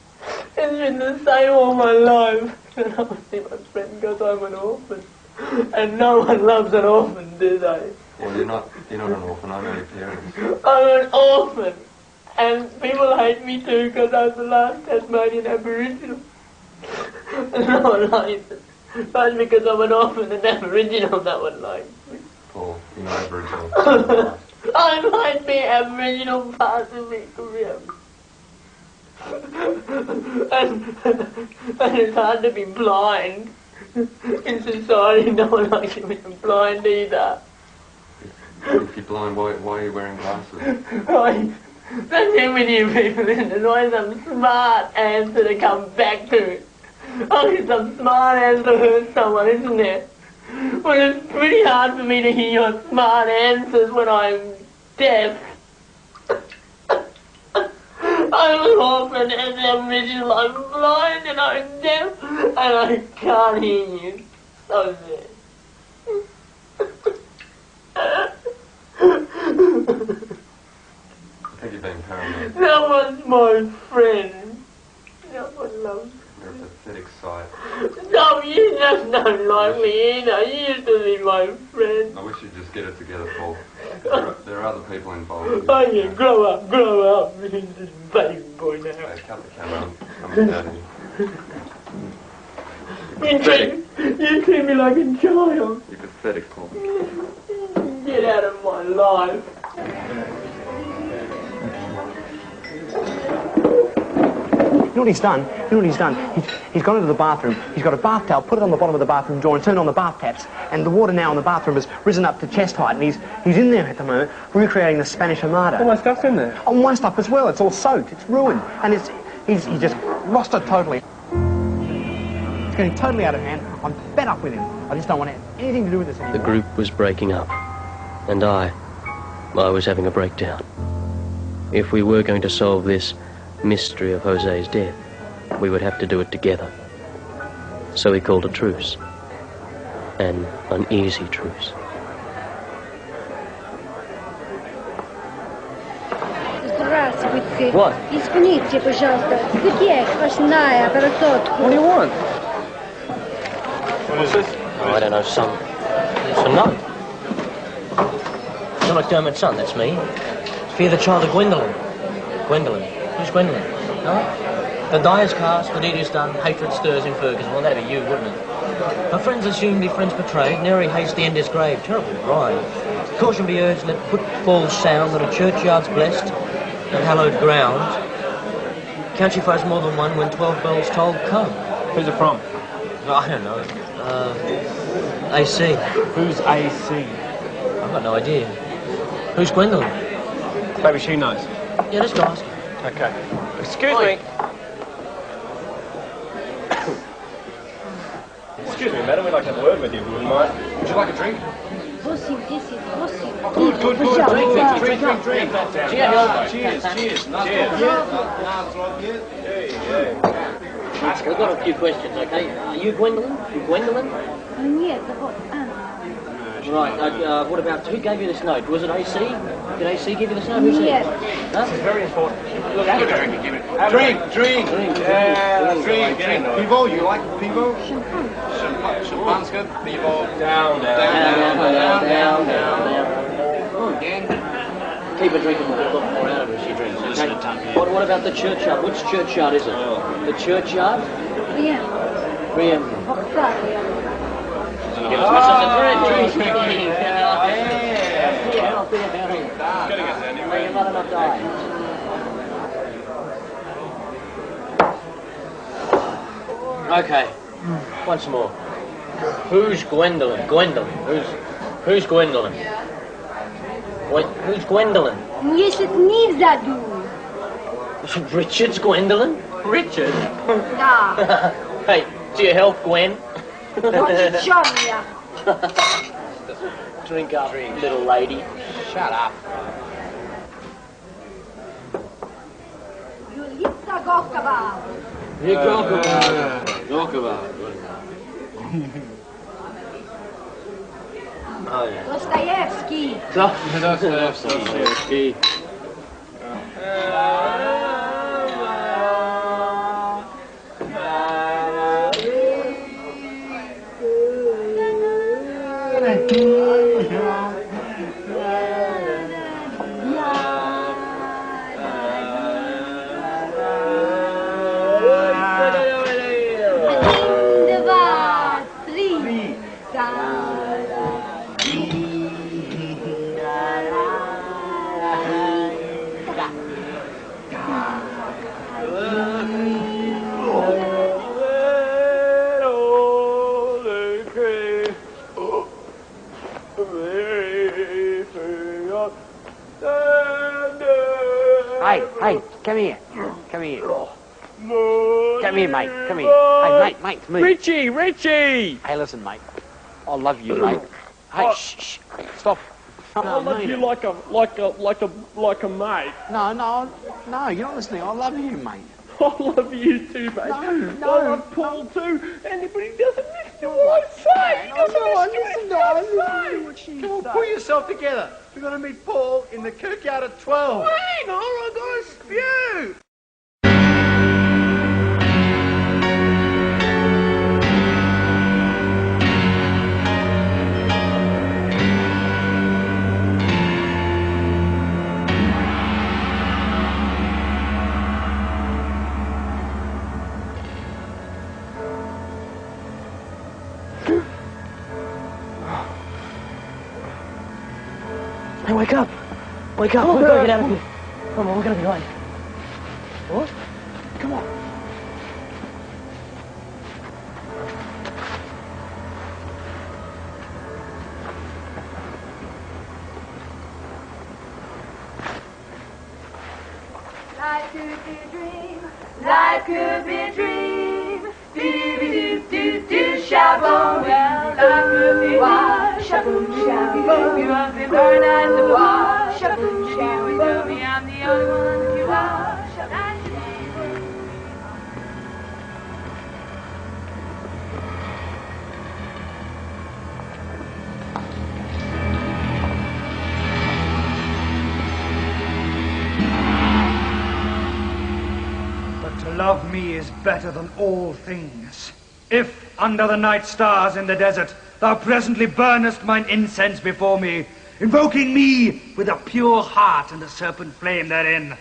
it's been the same all my life. And I see my friend because I'm an orphan. And no one loves an orphan, do they? Well, you're not an orphan, I'm only parents. I'm an orphan. And people hate me too because I'm the last Tasmanian Aboriginal. And no one likes it. But because I'm an orphan and Aboriginal, no one likes me. Paul, you're not Aboriginal. I might be Aboriginal part of me career. And it's hard to be blind. In society, no one likes you when you're blind either. If you're blind, why are you wearing glasses? Right. That's it with you people, isn't it? There's always some smart answer to come back to. Always some smart answer to hurt someone, isn't there? Well, it's pretty hard for me to hear your smart answers when I'm deaf. I'm an orphan and I'm visual, I'm blind and I'm deaf and I can't hear you. So there. I think you're being paranoid. No one's my friend. No one loves me. You're a pathetic sight. No, you just don't like me either. You used to be my friend. I wish you'd just get it together, Paul. There are other people involved. Oh yeah, grow up. You're this baby boy now. Hey, cut the camera. I'm out of here. You treat me like a child. You're pathetic, Paul. Get out of my life. You know what he's done? He's gone into the bathroom, he's got a bath towel, put it on the bottom of the bathroom door and turned on the bath taps, and the water now in the bathroom has risen up to chest height, and he's in there at the moment recreating the Spanish Armada. All my stuff's in there. Oh, my stuff as well, it's all soaked, it's ruined, and he's just lost it totally. It's getting totally out of hand, I'm fed up with him. I just don't want anything to do with this anymore. The group was breaking up, and I was having a breakdown. If we were going to solve this mystery of Jose's death, we would have to do it together. So we called a truce. An uneasy truce. Здравствуйте. What? Извините, пожалуйста. Где сплошная красотка? What do you want? What is this? Oh, I don't know, son. It's a note. John McDermott's son, that's me. It's for the child of Gwendolyn. Gwendolyn. Who's Gwendolyn? No? The die is cast, the deed is done, hatred stirs in Ferguson. Well, that'd be you, wouldn't it? Her friends assumed, her friends betrayed, nary haste the end is grave. Terrible rhyme. Caution be urged, let footfalls sound, that a churchyard's blessed and hallowed ground. Can't you fuzz more than one when 12 bells toll? Come. Who's it from? I don't know. AC. Who's AC? I've got no idea. Who's Gwendolyn? Maybe she knows. Yeah, let's go ask her. Okay. Excuse me. Excuse me, madam, we'd like to have a word with you, if you wouldn't mind. Would you like a drink? 8, 10, 8. Good. Drink. Cheers. We've got a few questions, okay? Are you Gwendolyn? Нет, вот, Right, what about, who gave you this note? Was it AC? Did AC give you this note? Who's Yes. Huh? This is very important. Look, have a drink. Give it. Drink. Yeah, drink. Pivo, you like pivo? Champagne. Champagne's good. Pivo. Down. Again. Keep her drinking with a lot more out of her as she drinks, okay? What about the churchyard? Which churchyard is it? The churchyard? Priam. Okay, once more. Who's Gwendolyn? Who's Gwendolyn? Who's Gwendolyn? Если не заду. Richard's Gwendolyn? Richard? Да. Hey, to your health, Gwen. Вот черная. Drink up, little lady. Shut up. Юлица Гокова. Gokova. Oh, yeah. Достоевский. Dostoevsky. Hey, come here. Come here, mate. Come here. Hey, mate, move. Richie! Hey, listen, mate. I love you, mate. Hey, shh. Stop. I love you like a mate. No, you're not listening. I love you, mate. I love you too, mate. No. I love Paul too. Anybody doesn't listen to what I say. He doesn't listen to what she Come on, pull yourself together. We're going to meet Paul in the kirkyard at 12. Wait, or I'm going to spew. Hey, wake up! Wake up! We've got to get out of here. Come on, we're going to be late. What? Come on. Life could be a dream. Life could be a dream. Do shaboom. Life could be a shaboom, shaboom. You must be very nice to watch. Shaboom, shaboom. Tell me I'm the only one that you are. Shaboom, shaboom. But to love me is better than all things. If, under the night stars in the desert, thou presently burnest mine incense before me, invoking me with a pure heart and a serpent flame therein,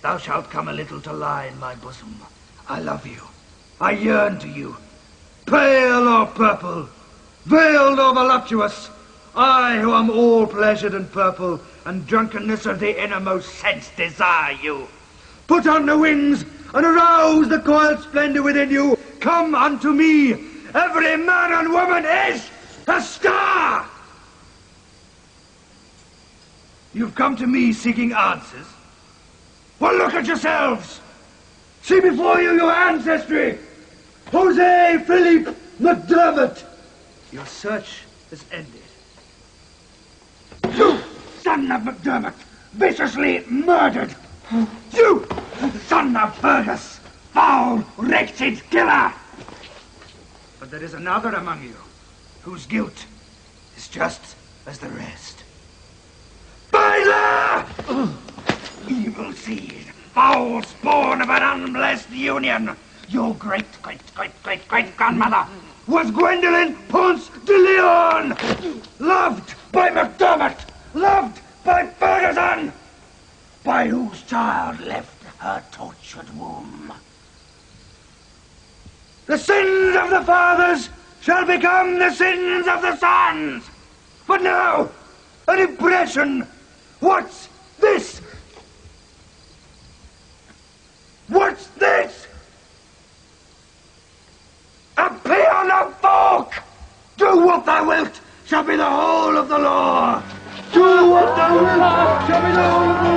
thou shalt come a little to lie in my bosom. I love you. I yearn to you. Pale or purple, veiled or voluptuous, I who am all pleasured and purple, and drunkenness of the innermost sense desire you. Put on the wings and arouse the coiled splendor within you. Come unto me. Every man and woman is a star. You've come to me seeking answers. Well, look at yourselves. See before you your ancestry. Jose Philippe McDermott. Your search is ended. You, son of McDermott, viciously murdered. You, son of Fergus, foul, wretched killer. But there is another among you whose guilt is just as the rest. Bidler! Evil seed, foul spawn of an unblessed union. Your great-great-great-great-great-grandmother was Gwendolen Ponce de Leon, loved by MacDermott, loved by Ferguson, by whose child left her tortured womb. The sins of the fathers shall become the sins of the sons. But now, an impression. What's this? What's this? A peon of folk! Do what thou wilt shall be the whole of the law. Do what thou wilt shall be the whole of the law.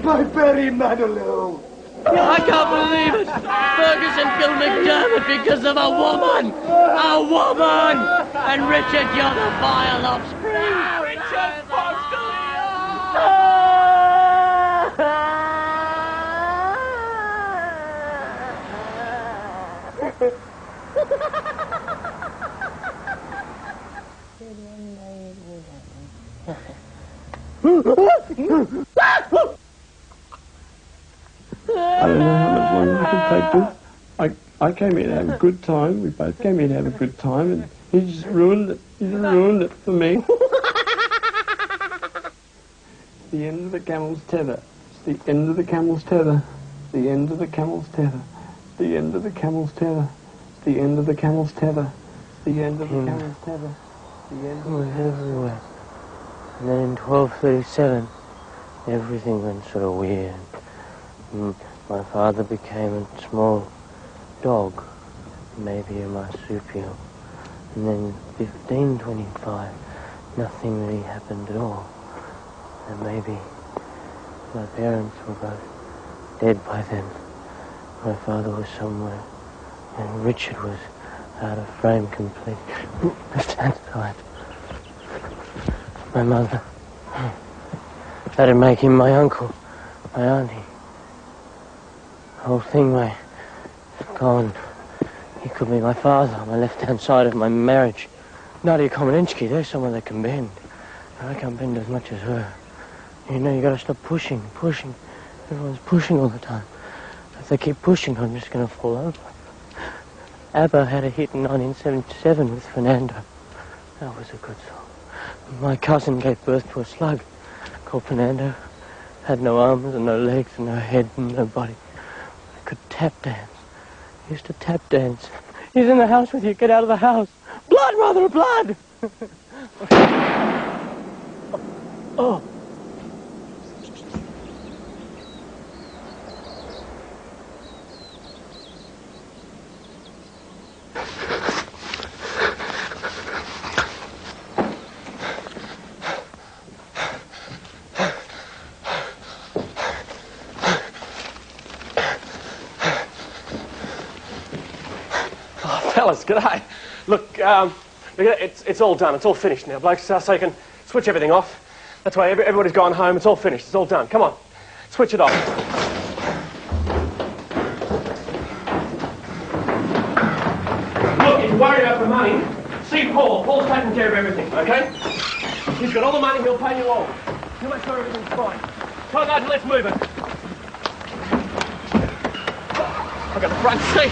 By Barry Manilow. I can't believe it! Ferguson killed McDermott because of a woman! A woman! And Richard, you're the vile offspring! Richard I don't know how much longer I can take this. I came here to have a good time. We both came here to have a good time, and he just ruined it. He just ruined it for me. The end of the camel's tether. It's the end of the camel's tether. The end of the camel's tether. The end of the camel's tether. The end of the camel's tether. The end of the camel's tether. The end of the everywhere. And then in 1237, everything went sort of weird. My father became a small dog, maybe a marsupial. And then 1525, nothing really happened at all. And maybe my parents were both dead by then. My father was somewhere, and Richard was Out of frame completely. Left hand side. My mother. That'd make him my uncle, my auntie. The whole thing, my gone. He could be my father on my left-hand side of my marriage. Not a common Inchki, there's someone that can bend. I can't bend as much as her. You know, you gotta stop pushing. Everyone's pushing all the time. If they keep pushing, I'm just gonna fall over. ABBA had a hit in 1977 with Fernando. That was a good song. My cousin gave birth to a slug called Fernando. Had no arms and no legs and no head and no body. I could tap dance. He used to tap dance. He's in the house with you. Get out of the house. Blood, mother, blood! Oh. Fellas, g'day. Look, it's all done. It's all finished now, blokes. So you can switch everything off. That's why everybody's gone home. It's all finished. It's all done. Come on, switch it off. Look, if you're worried about the money, see Paul. Paul's taking care of everything, okay? He's got all the money. He'll pay you all. He'll make sure everything's fine. Come on, guys, let's move it. I've got the front seat.